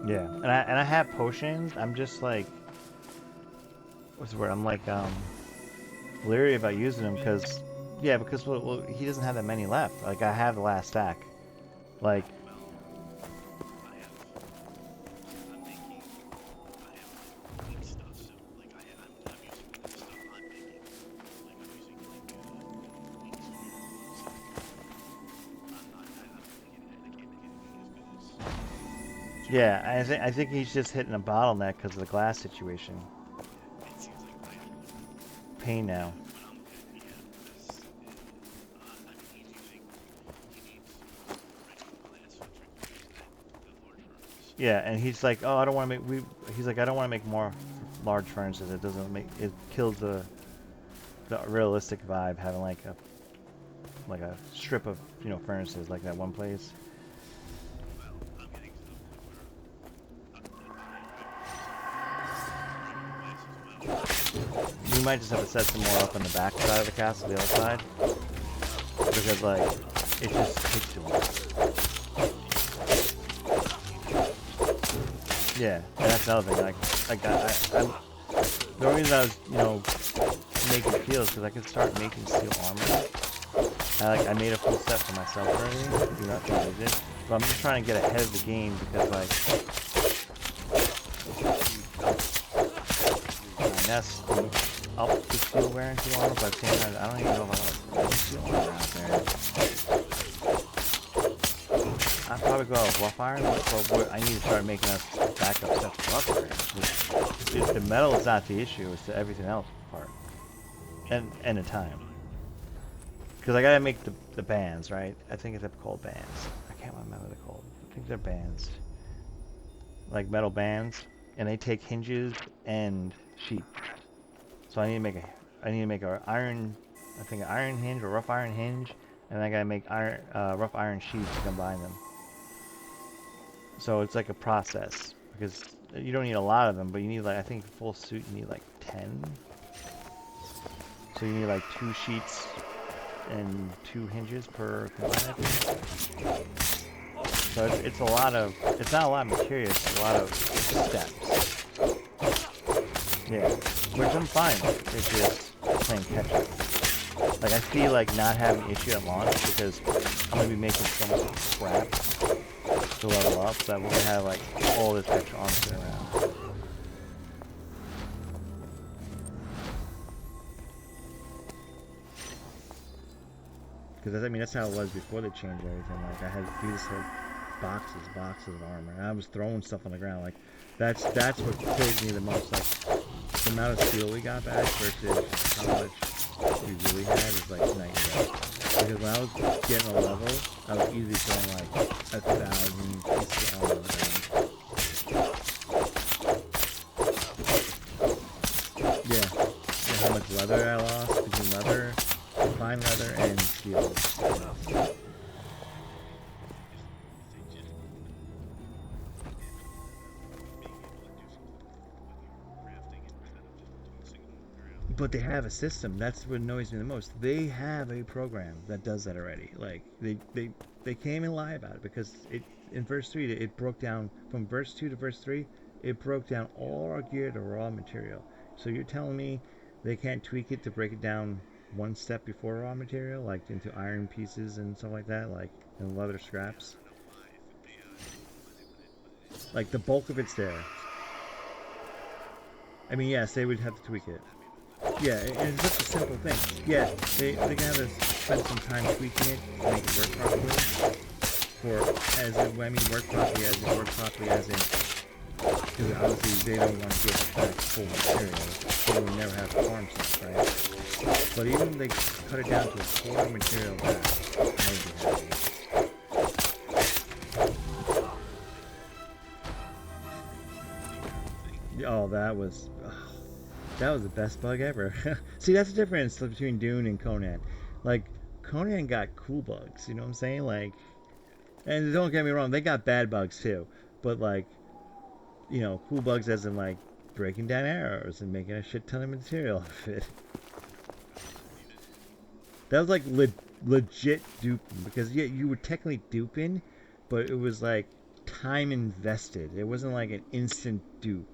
Yeah, and I have potions. I'm just like, what's the word? I'm like leery about using them because, yeah, because well, he doesn't have that many left. Like I have the last stack. Like, Yeah, I think he's just hitting a bottleneck because of the glass situation. Yeah, it seems like I have Pain now. when I'm yeah, because I mean he's using he needs regular glass filtering furnace and the large furnace. Yeah, and he's like, oh, I don't want to make He's like, I don't want to make more large furnaces. It doesn't make it kills the realistic vibe having like a strip of furnaces like that one place. Well, I'm getting to the point where I'm buying regular glass as well. We might just have to set some more up on the back side of the castle, the other side, because like it just takes too long. Yeah, and that's another thing. I'm the only reason I was making shields because I could start making steel armor. I made a full set for myself already. Do not think I did, but I'm just trying to get ahead of the game because that's up to steel wearing steel armor, but at the same time I don't even know if I want steel armor out there. I'd probably go out with rough iron, but I need to start making us backup stuff for rough iron. The metal is not the issue; it's the everything else part, and the time. Because I gotta make the bands, right? I think they're called bands. I can't remember what they're called. I think they're bands, like metal bands, and they take hinges and sheet. So I need to make a iron, I think an iron hinge or rough iron hinge, and I gotta make rough iron sheets to combine them. So it's like a process because you don't need a lot of them, but you need I think full suit you need like 10. So you need like 2 sheets and 2 hinges per combine. So it's it's not a lot of material, it's a lot of steps. Yeah, which I'm fine with. It's just playing catch up. I feel like not having an issue at launch because I'm gonna be making so much scrap to level up that we're gonna have all this extra armor sitting around. Because I mean that's how it was before they changed everything. I had these boxes of armor, and I was throwing stuff on the ground. That's what killed me the most. The amount of steel we got back versus how much we really had is night and day. Because when I was getting a level, I was easily throwing 1,000 pieces of armor on the ground. Yeah, how much leather I lost between leather, fine leather, and steel. But they have a system. That's what annoys me the most. They have a program that does that already. They came and lie about it because in verse 3 it broke down from verse 2 to verse 3. It broke down all our gear to raw material. So you're telling me they can't tweak it to break it down one step before raw material, into iron pieces and stuff like that, and leather scraps. The bulk of it's there. I mean, yes, they would have to tweak it. Yeah, it's just a simple thing. Yeah, they're gonna have to spend some time tweaking it to make it work properly. Work properly as in, because obviously they don't want to get back full material. They will never have to farm stuff, right? But even if they cut it down to a quarter material back, I would be happy. Oh, that was the best bug ever. See, that's the difference between Dune and Conan. Conan got cool bugs, you know what I'm saying? And don't get me wrong, they got bad bugs too. But cool bugs as in breaking down arrows and making a shit ton of material of it. That was legit duping because yeah, you were technically duping, but it was time invested. It wasn't an instant dupe.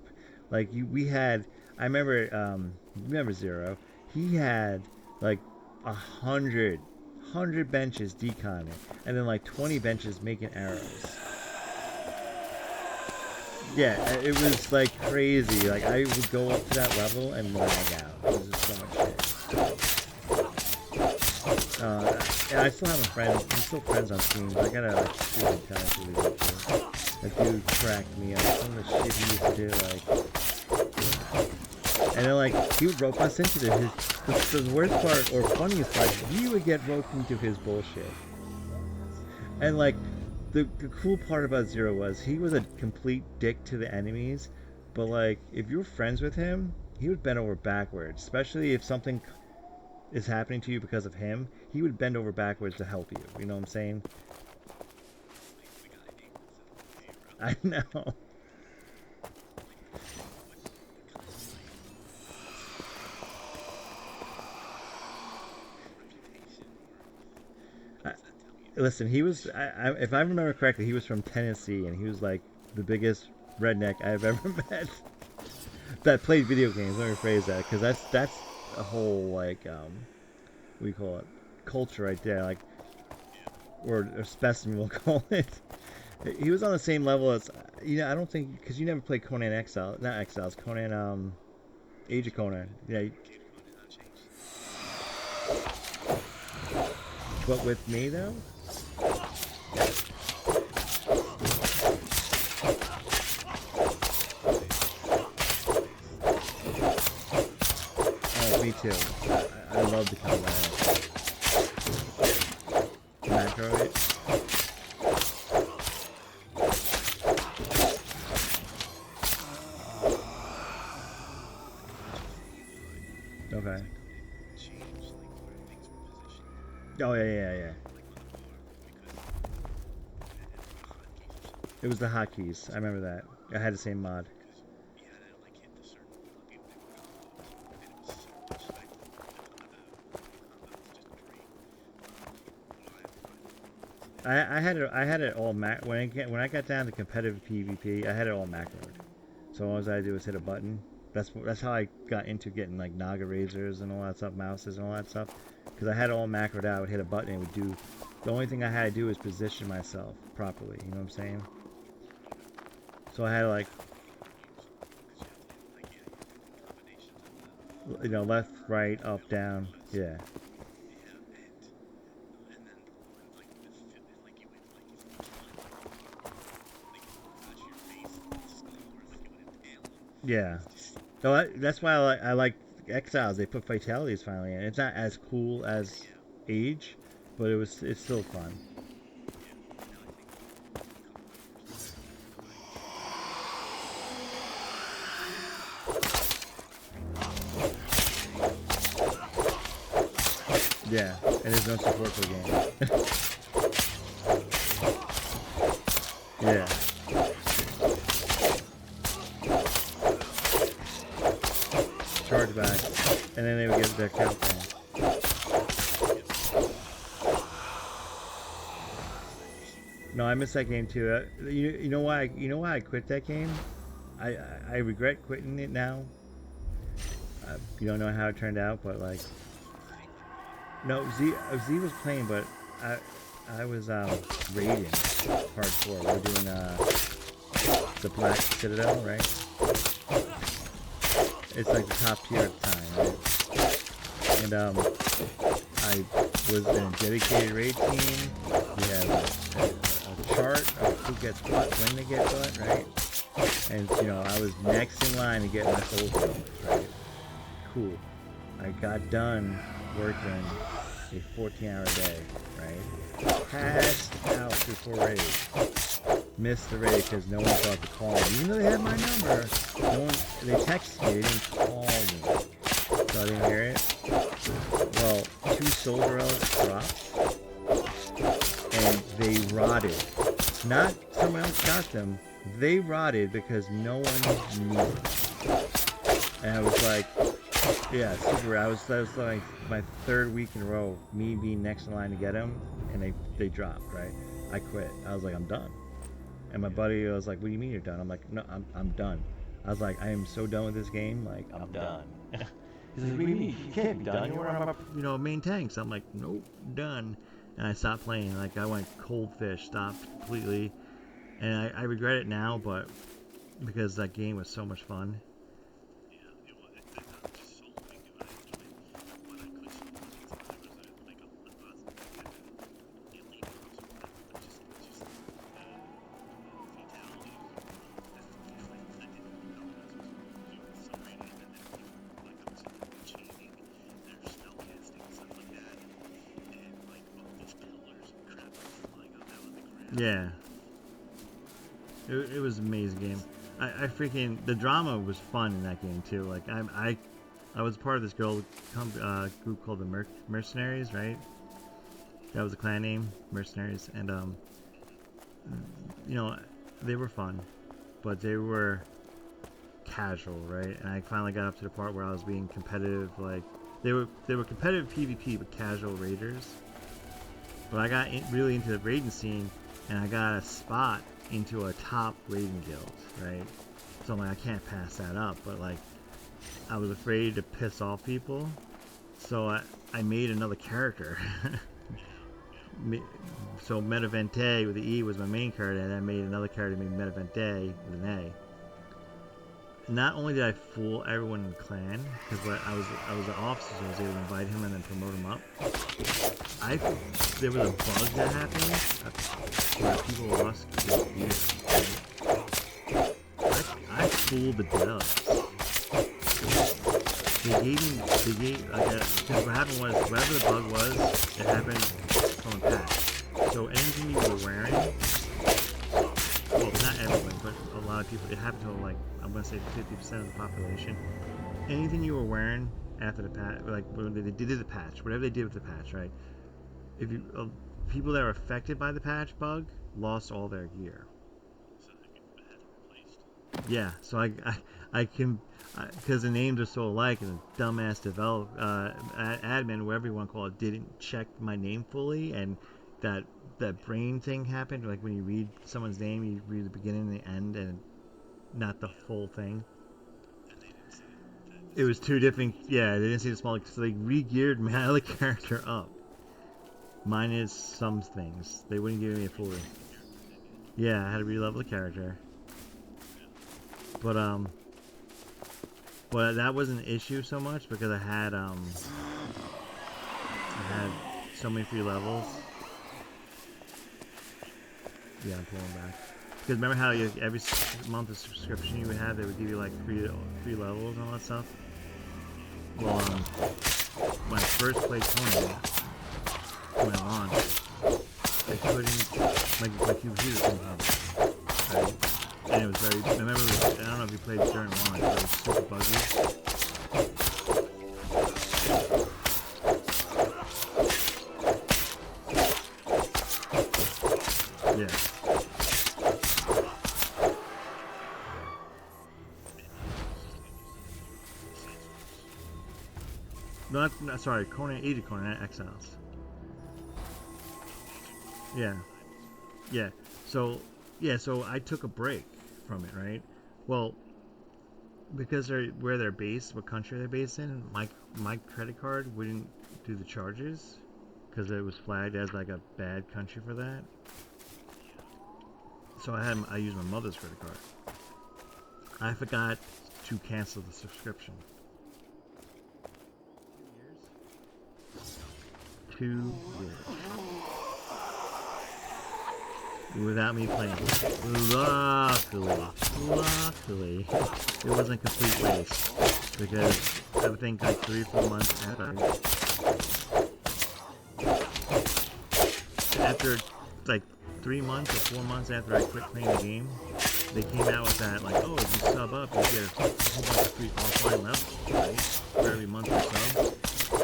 We had. I remember Zero. He had 100 benches deconning, and then 20 benches making arrows. Yeah, it was crazy. I would go up to that level and lag out. It was just so much shit. And I still have a friend. I'm still friends on Steam. I gotta shoot him kind of really too. That dude cracked me up. Some of the shit he used to do, and then like he would rope us into the worst part or funniest part. We would get roped into his bullshit. And like the cool part about Zero was he was a complete dick to the enemies, but like if you were friends with him, he would bend over backwards. Especially if something is happening to you because of him, he would bend over backwards to help you. You know what I'm saying? I know. Listen, he was. If I remember correctly, he was from Tennessee, and he was like the biggest redneck I've ever met that played video games. Let me rephrase that, because that's a whole like what do you call it, culture right there, like or specimen we'll call it. He was on the same level as I don't think because you never played Conan Exile, not Exiles, Conan Age of Conan. Yeah, but with me though. Me too. I love the combat. Macro it. Okay. Oh yeah. It was the hotkeys. I remember that. I had the same mod. I had it all when I got down to competitive PvP. I had it all macroed. So all I had to do was hit a button. That's how I got into getting like Naga razors and all that stuff, mouses and all that stuff. Because I had it all macroed out. I would hit a button and it would do. The only thing I had to do was position myself properly. You know what I'm saying? So I had to like, left, right, up, down. Yeah. Yeah. So that's why I like Exiles. They put fatalities finally in. It's not as cool as Age, but it's still fun. Yeah, and there's no support for the game. Yeah. Charge back, and then they would get their count down. No, I missed that game too. You know why? You know why I quit that game? I regret quitting it now. You don't know how it turned out, but like, no, Z was playing, but I was raiding hardcore. We're doing the Black Citadel, right? It's like the top tier at the time, right? And I was in a dedicated raid team. We have a chart of who gets what, when they get what, right? And I was next in line to get my soldier, right? Cool. I got done working a 14-hour day, right? Passed out before raid. Missed the raid because no one thought to call me. Even though they had my number, they texted me, they didn't call me. So I didn't hear it. Well, 2 soldier elves dropped, and they rotted. Not someone else got them, they rotted because no one knew them. And I was like, yeah, super. I was like my 3rd week in a row, me being next in line to get them, and they dropped, right? I quit. I was like, I'm done. And my buddy was like, what do you mean you're done? I'm like, no, I'm done. I was like, I am so done with this game. Like, I'm done. He's like, what do you mean? You can't be done. You're one of my, main tanks. I'm like, nope, done. And I stopped playing. Like, I went cold fish, stopped completely. And I regret it now, but because that game was so much fun. Yeah. It was an amazing game. I freaking, the drama was fun in that game too. Like I was part of this group called the Mercenaries, right? That was the clan name, Mercenaries, and you know, they were fun, but they were casual, right? And I finally got up to the part where I was being competitive. Like they were competitive PvP, but casual raiders. But I got really into the raiding scene, and I got a spot into a top raiding guild, right? So I'm like, I can't pass that up. But like, I was afraid to piss off people, so I made another character. So Metavente with the E was my main character, and I made another character named Metavente with an A. Not only did I fool everyone in the clan, because I was an officer, so I was able to invite him and then promote him up. There was a bug that happened where people lost their gear. I fooled the devs. Because what happened was, whatever the bug was, it happened from a patch. So anything you were wearing, well, not everyone, but a lot of people, it happened to like, I'm going to say 50% of the population. Anything you were wearing after the patch, like when they did the patch, whatever they did with the patch, right? If you, people that were affected by the patch bug lost all their gear. Yeah, so I can, because the names are so alike, and the dumbass admin, whatever you want to call it, didn't check my name fully, and that brain thing happened. Like when you read someone's name, you read the beginning and the end, and not the full thing. It was two different. Yeah, they didn't see the small. So they re-geared my other character up. Mine is some things. They wouldn't give me a full. Yeah, I had to re-level the character. But that wasn't an issue so much because I had so many free levels. Yeah, I'm pulling back. Because remember how every month of subscription you would have, they would give you like free levels and all that stuff. Well, when I first played Conan, went on, I couldn't, my computer couldn't have it, right? And it was very, I remember, I don't know if you played during launch, but it was super buggy. Yeah. No, sorry, Conan, Age of Conan, Exiles. Yeah. Yeah. So I took a break from it, right? Well, because where they're based, what country they're based in, my credit card wouldn't do the charges because it was flagged as like a bad country for that. So I used my mother's credit card. I forgot to cancel the subscription. 2 years. Without me playing. Luckily, it wasn't a complete waste because I think like 3 or 4 months after like 3 months or 4 months after I quit playing the game, they came out with that like, oh, if you sub up, you get a whole bunch of free offline levels, right? For every month you sub.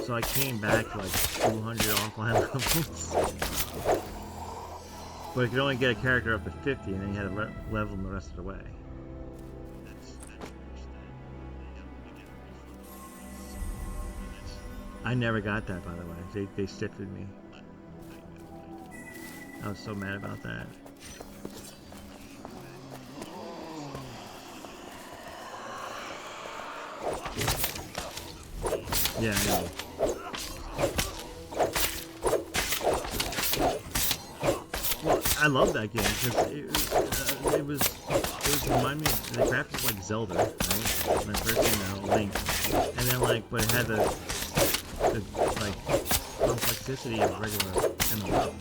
So I came back to like 200 offline levels. But you could only get a character up to 50, and then you had to level them the rest of the way. I never got that, by the way. They stiffed me. I was so mad about that. Yeah, I know. Well, I love that game because it was reminding me of the graphics like Zelda, right? When I first came out, Link, and then like, but it had the like complexity of regular MMO,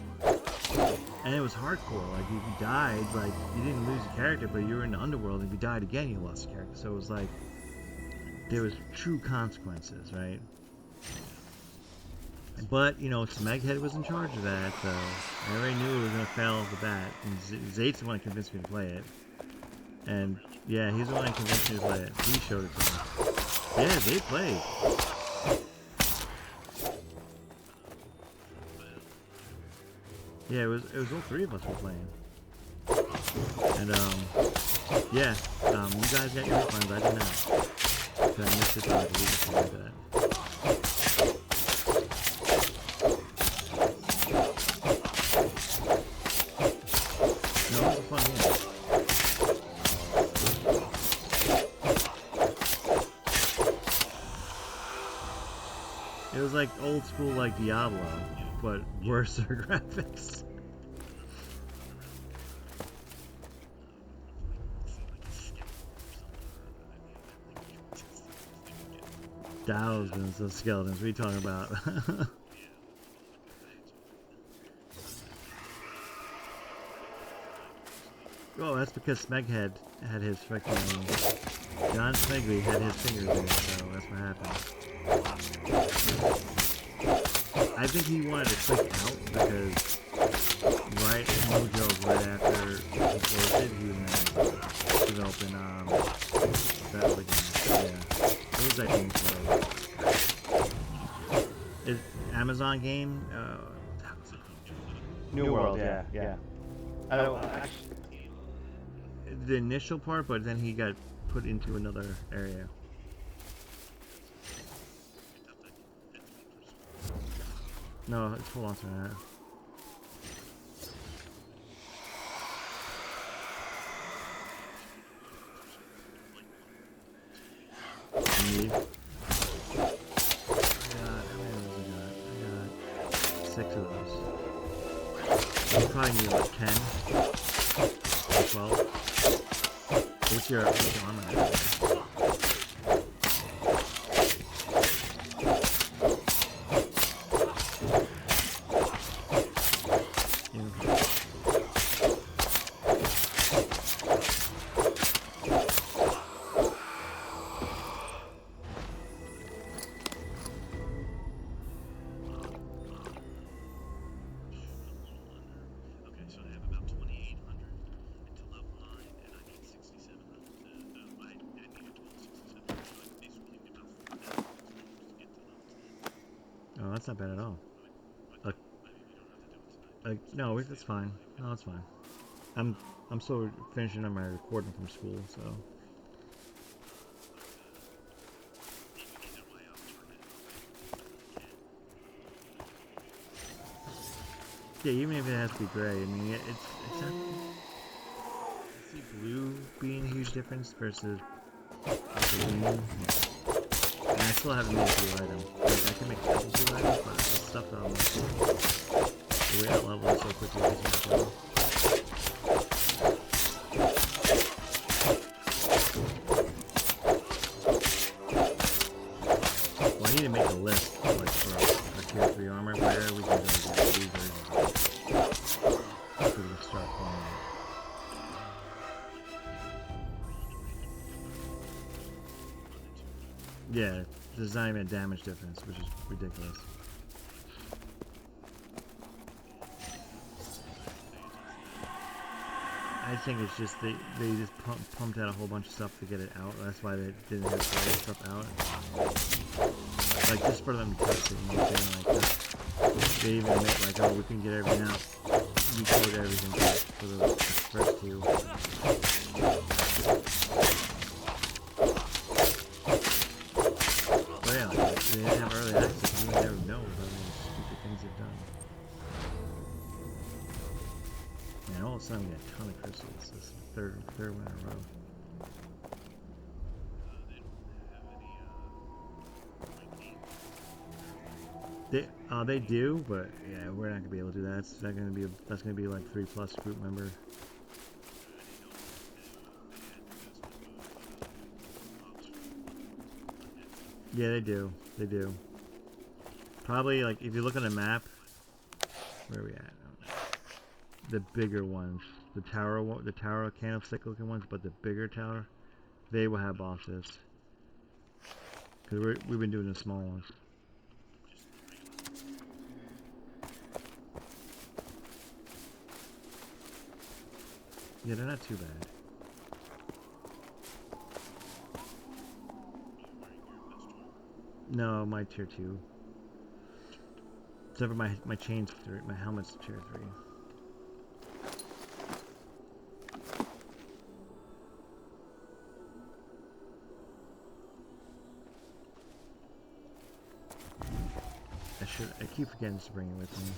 and it was hardcore. Like if you died, like you didn't lose a character, but you were in the underworld. And if you died again, you lost a character. So it was like there was true consequences, right? But, you know, Smeghead was in charge of that, so I already knew it was going to fail off the bat. And Zate's the one that convinced me to play it. And, yeah, he's the one that convinced me to play it. He showed it to me. Yeah, Zate played. Yeah, it was all three of us were playing. And, yeah, you guys got your refunds, I did not. So I missed it by like a week or something like that. No, it was a fun game. It was like old school like Diablo, but worse graphics. Thousands of skeletons. What are you talking about? Oh, that's because Smeghead had his freaking John Smegley had his fingers in it, so that's what happened. I think he wanted to click out because right Mojo right after he closed it, he was developing that other game. Yeah. What was that game called? Is Amazon game? New World, yeah. I don't actually. The initial part, but then he got put into another area. No, let's hold on to that. Me? How many of those I got? 6 of those. You probably need like 10 or 12. What's your armor? Oh, that's not bad at all. No, that's fine. No, that's fine. I'm still finishing up my recording from school, so. Yeah, even if it has to be gray, I mean, it's not. I see blue being a huge difference versus green. And I still haven't made a blue item. Like, I can make a couple blue items, but the stuff that I'm making, the way that level is so quickly isn't well. Well, I need to make a list, like, for our tier 3 armor, where we can go get these versions of it. So we can start playing it. Yeah, there's not even a damage difference, which is ridiculous. I think it's just they just pumped out a whole bunch of stuff to get it out. That's why they didn't have to get stuff out. Like, just for them to test it, you know what I'm saying? Like, they even admit, like, oh, we can get everything out. We code everything for the first 2. But yeah, like, they didn't have early access. You would never know about all the stupid things they've done. And all of a sudden we got a ton of crystals. This is the third one in a row. They do, but yeah, we're not gonna be able to do that. That's gonna be like 3+ group member. Yeah, they do. They do. Probably like if you look on the map, where are we at? The bigger ones, the tower candlestick looking ones, but the bigger tower, they will have bosses. Cause we've been doing the small ones. Yeah, they're not too bad. No, my tier 2. Except for my chain's 3, my helmet's tier 3. I keep forgetting to bring it with me.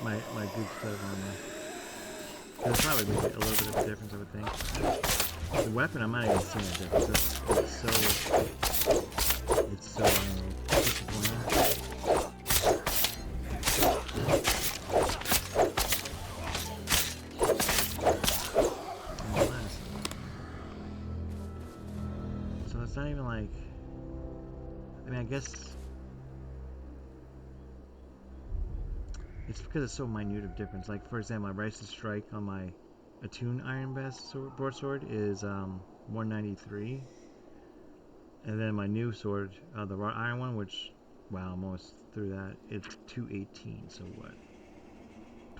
My good set of armor. It'll probably make a little bit of a difference, I would think. The weapon, I'm not even seeing a difference. It's so disappointing. So it's not even like, I mean, I guess it's because it's so minute of difference. Like, for example, my Rise to Strike on my Attune Iron Vest broadsword is 193. And then my new sword, the wrought iron one, which, wow, I'm almost through that, it's 218, so what?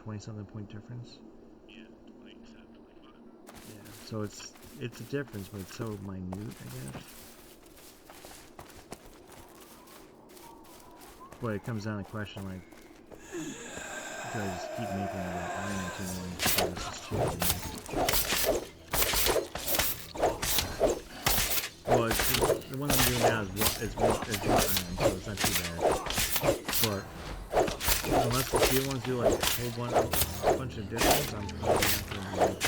20-something point difference? Yeah, 27, 25. Yeah, so it's a difference, but it's so minute, I guess. But it comes down to the question, like, do I just keep making the iron attunement because it's just cheap? Well, the one I'm doing now is wrought iron, so it's not too bad. But unless the steel ones do like a whole bunch of difference, I'm probably not going to be making it.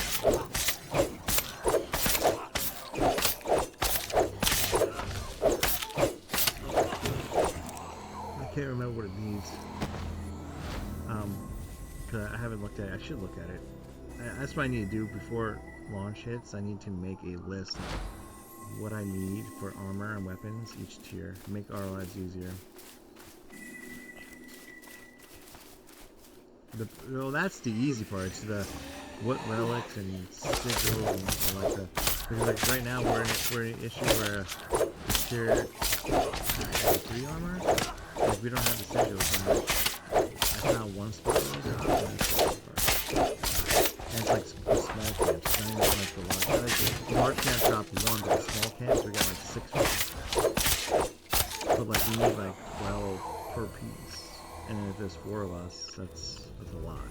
I can't remember what it needs. Cause I haven't looked at it. I should look at it. That's what I need to do before launch hits. I need to make a list of what I need for armor and weapons each tier. Make our lives easier. Well, that's the easy part. It's the what relics and sigils and all like that. Because like right now we're in an issue where the tier 3 armor, like we don't have the sigils on it. I found one spot where those are and it's like the small camps. It's not even like the large. Like the large camps dropped 1, but the small camps we got like 6 ones. But like we need like 12 per piece. And if there's 4 of us, that's a lot.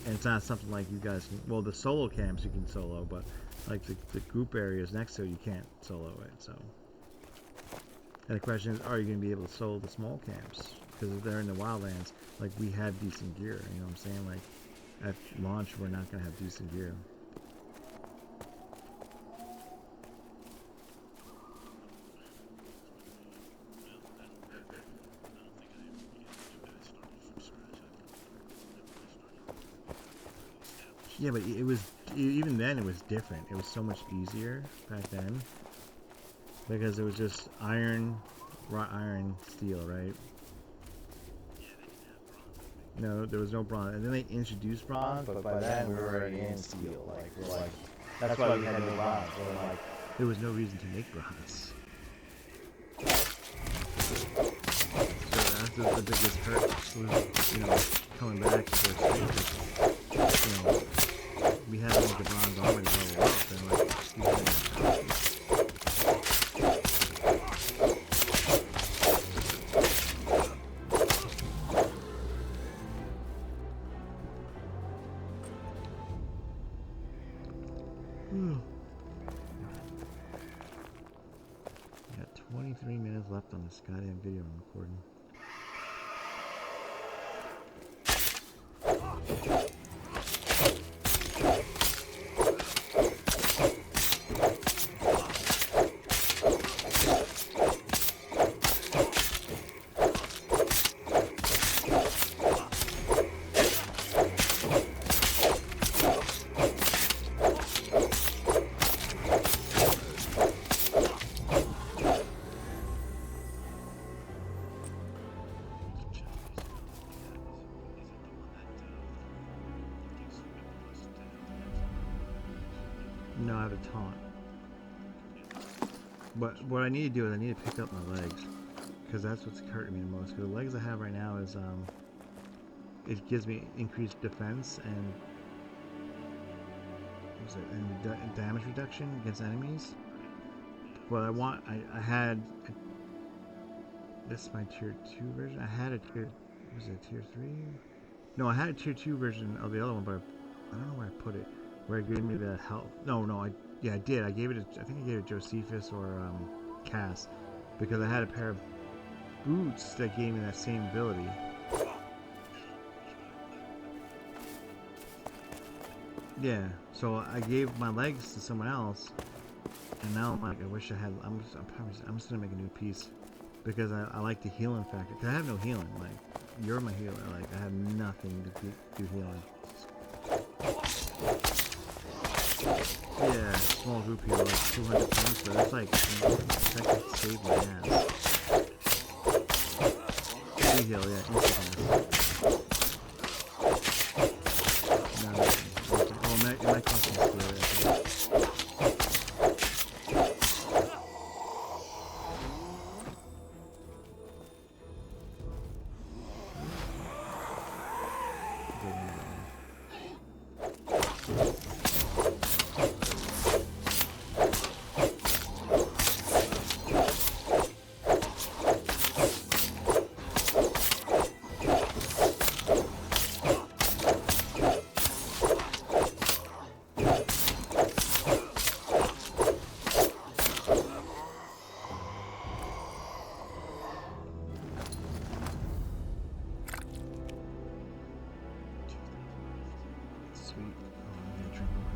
And it's not something like you guys can, well, the solo camps you can solo, but like the group areas next to it, you can't solo it, so. And the question is, are you going to be able to solo the small camps? Because if they're in the wildlands, like we have decent gear, you know what I'm saying? Like at launch, we're not going to have decent gear. Yeah, but it was, even then it was different. It was so much easier back then. Because it was just iron, wrought iron, steel, right? No, there was no bronze. And then they introduced bronze, but by then we were already in steel. Like, we're like, that's why we had no bronze. We're like, there was no reason to make bronze. So that's the biggest hurt was, you know, coming back to the street. You know, we had to make the bronze armor to level up, and like, we had got 23 minutes left on this goddamn video I'm recording. No, I have a taunt. But what I need to do is I need to pick up my legs. Because that's what's hurting me the most. Because the legs I have right now is it gives me increased defense and what was it, and damage reduction against enemies. But I had this is my tier 2 version. I had a tier, was it tier 3? No, I had a tier 2 version of the other one, but I don't know where I put it. Where it gave me the health. No, I did. I gave it. I think I gave it Josephus or Cass, because I had a pair of boots that gave me that same ability. Yeah. So I gave my legs to someone else, and now I'm like, I wish I had. I'm just gonna make a new piece, because I like the healing factor. Cause I have no healing. Like, you're my healer. Like, I have nothing to do healing. Yeah, small group heal, like 200 points, but that's like, that could save my ass. Free heal, yeah, instant ass. No, oh, it might cost me skill, yeah. Sweet. Oh, I'm gonna drink more.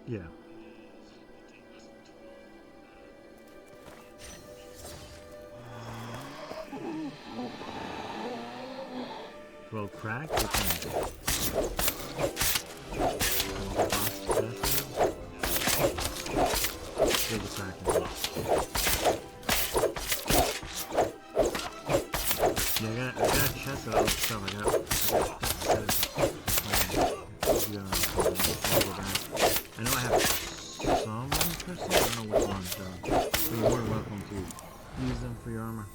Yeah. Well, crack. Yeah, I got a chest of all this stuff. I got I know I have some crystals. I don't know which ones though. But you're more than welcome to use them for your armor.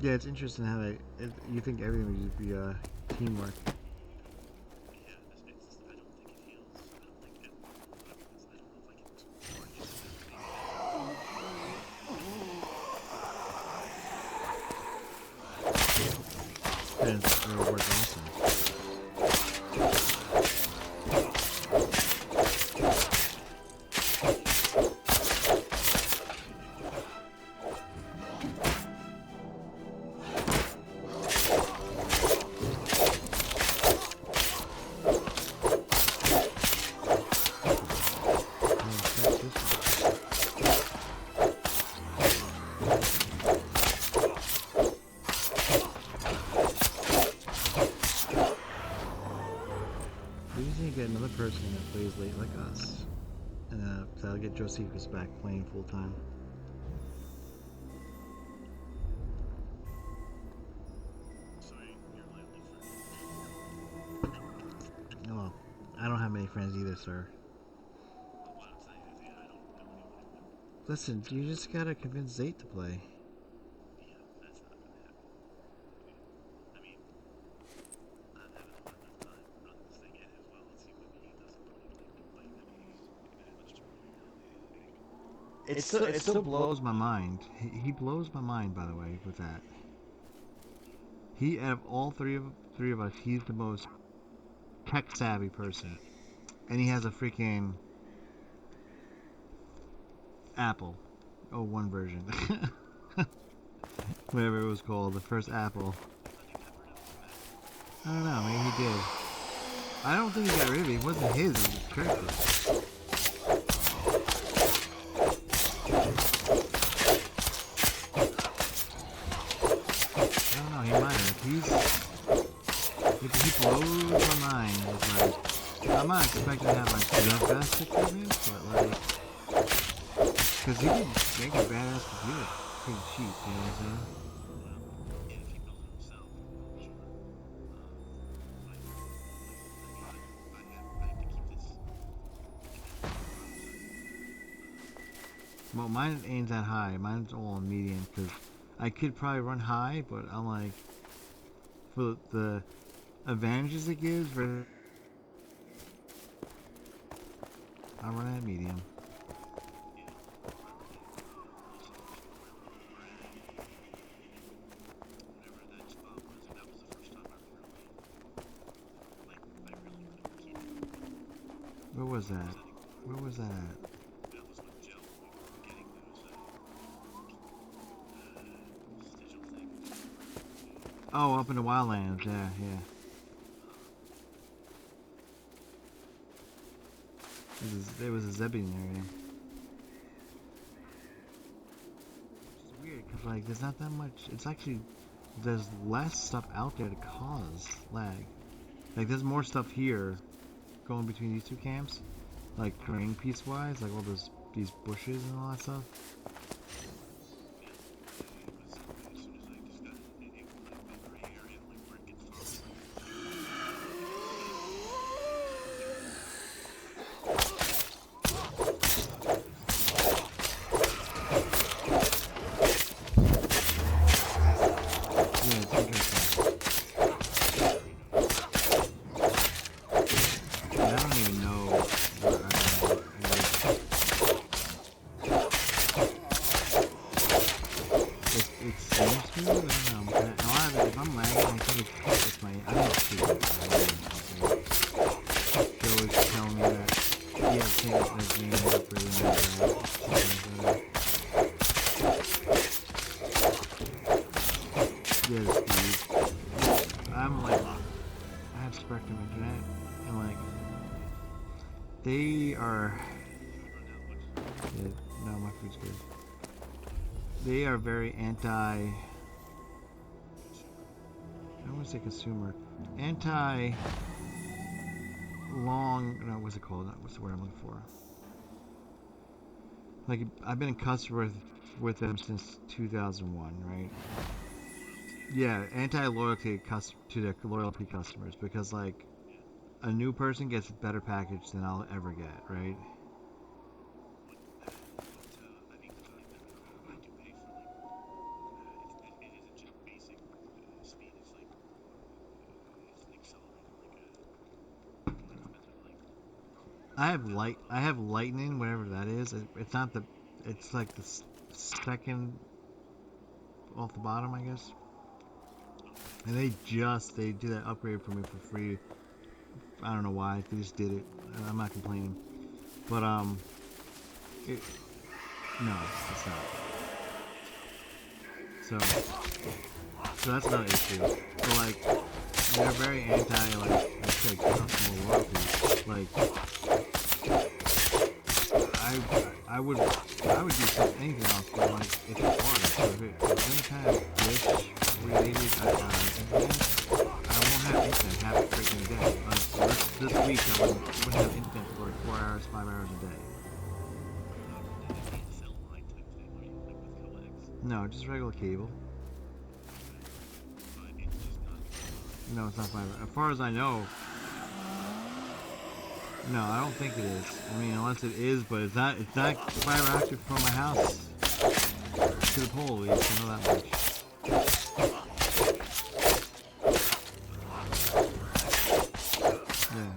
Yeah, it's interesting how you think everything would be teamwork. And it would work awesome. person that plays late like us. And that'll get Josephus back playing full time. Oh, I don't have many friends either, sir. Listen, you just gotta convince Zate to play. It still blows my mind. He blows my mind, by the way, with that. He, out of all three of us, he's the most tech savvy person, and he has a freaking Apple, one version, whatever it was called, the first Apple. I don't know, maybe he did. I don't think he got rid of it. It wasn't his. It was his character. He blows my mind with, like, I'm not expecting to have, like, the best equipment, but, like, because he can make a badass computer pretty cheap, you know what I'm saying? Well, mine ain't that high. Mine's all on medium, because I could probably run high, but I'm like, for the advantages it gives, I'll run at medium. Where was that? Where was that at? Oh, up in the wildlands, yeah. There was a Zebbian area. It's weird, because, like, there's not that much, it's actually, there's less stuff out there to cause lag. Like, there's more stuff here going between these two camps, like, terrain piece-wise, like all these bushes and all that stuff. They are very I don't want to say consumer, what's it called? What's the word I'm looking for? Like, I've been in customer with them since 2001, right? Yeah, anti-loyalty to their loyalty customers, because, like, a new person gets a better package than I'll ever get, right? I have lightning, whatever that is. It's not the, it's like the second off the bottom, I guess. And they did that upgrade for me for free. I don't know why, they just did it. I'm not complaining. But, no, it's not. So that's another issue. So, like, they're very anti, like customer loyalty. Like, I would do anything else, but, like, it's hard. So if it's any kind of glitch related internet, I won't have internet half the freaking day. Like, so this week I wouldn't have internet for like 4 hours, 5 hours a day. Cell line type thing, are you? Like with coax? No, just regular cable. 5 inches, not. No, it's not fiber. As far as I know, no, I don't think it is. I mean, unless it is, but it's not fiber optic from my house to the pole. At least I know that much. Yeah.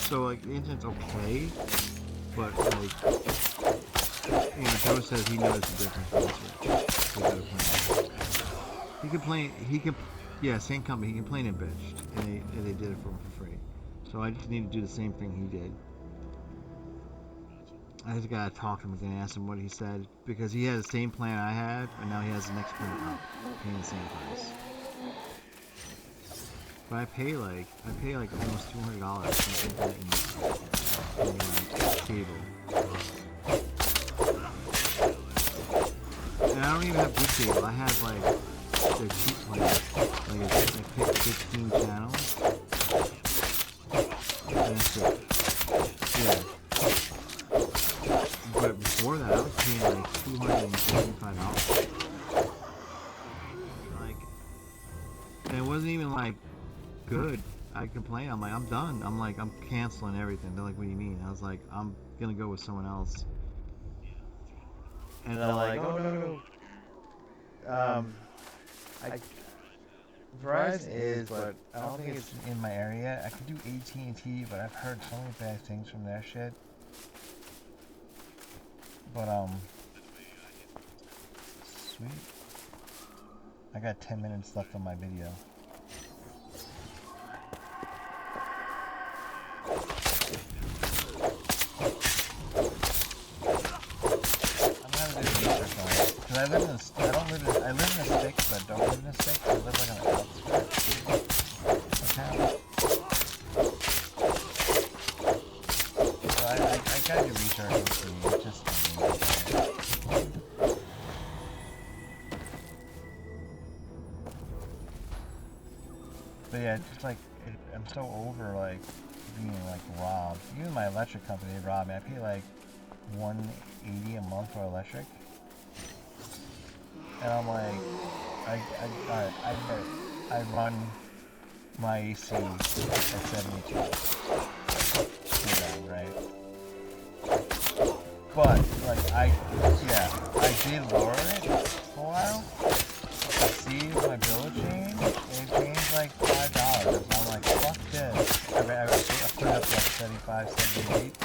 So like the internet's okay, but like, you know, Joe says he knows the difference. He complained. Yeah, same company. He complained and bitched, and they did it for him for free. So I just need to do the same thing he did. I just gotta talk to him again and ask him what he said, because he had the same plan I had, and now he has the next plan up, paying the same price. But I pay like almost $200 for internet and cable. And I don't even have good cable. I have like the cheap plan. Like I picked 15 channels. And that's it. Yeah. But before that, I was paying like $275. Like, and it wasn't even like good. I complained. I'm like, I'm done. I'm like, I'm canceling everything. They're like, what do you mean? I was like, I'm gonna go with someone else. And they're like, oh no. Verizon is, but I don't think it's in my area. I could do AT&T, but I've heard so many bad things from their shit. But sweet. I got 10 minutes left on my video. I live in a stick, but don't live in a stick. I live like on the outskirts of town. So I gotta do research and see, just but yeah, just like, I'm so over like being like robbed. Even my electric company, they robbed me. I pay like $180 a month for electric. And I'm like, I run my AC at 72, right? But like I did lower it for a while. To see my bill change, it changed like $5. I'm like, fuck this. I put it up to like 75, 78.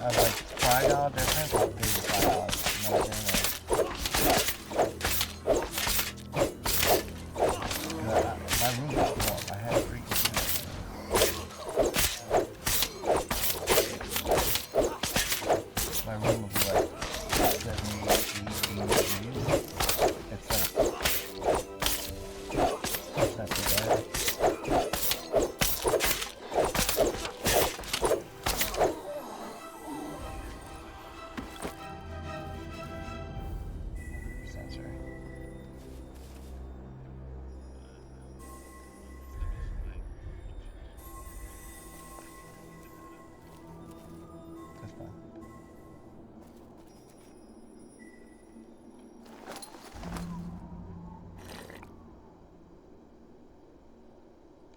I was like, $5 difference, I'll pay the $5. You know what I'm saying?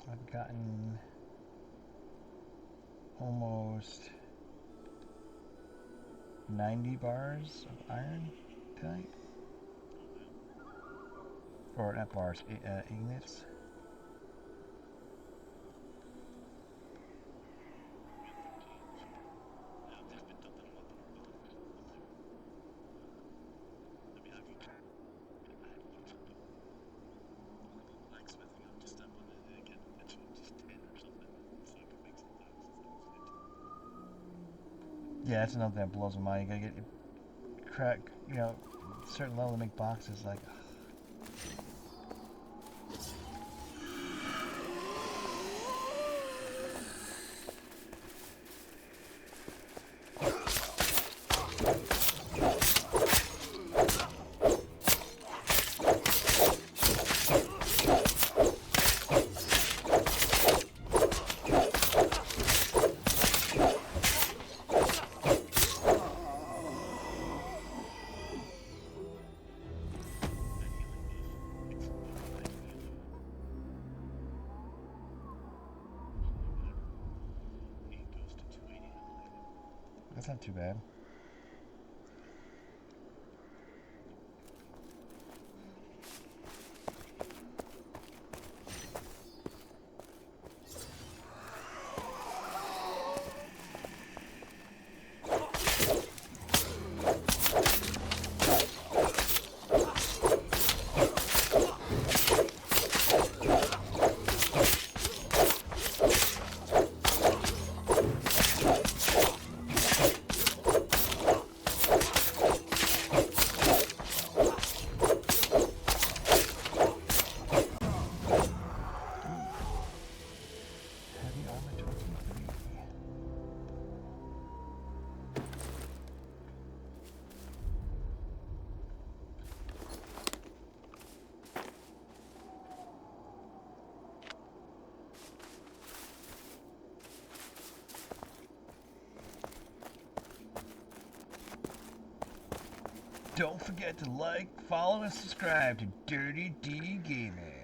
I've gotten almost 90 bars of iron tonight. Or not bars, ingots. Yeah, that's another thing that blows my mind. You gotta get crack, you know, certain level to make boxes like. That's not too bad. Heavy armor 23. Don't forget to like, follow, and subscribe to Dirty D Gaming.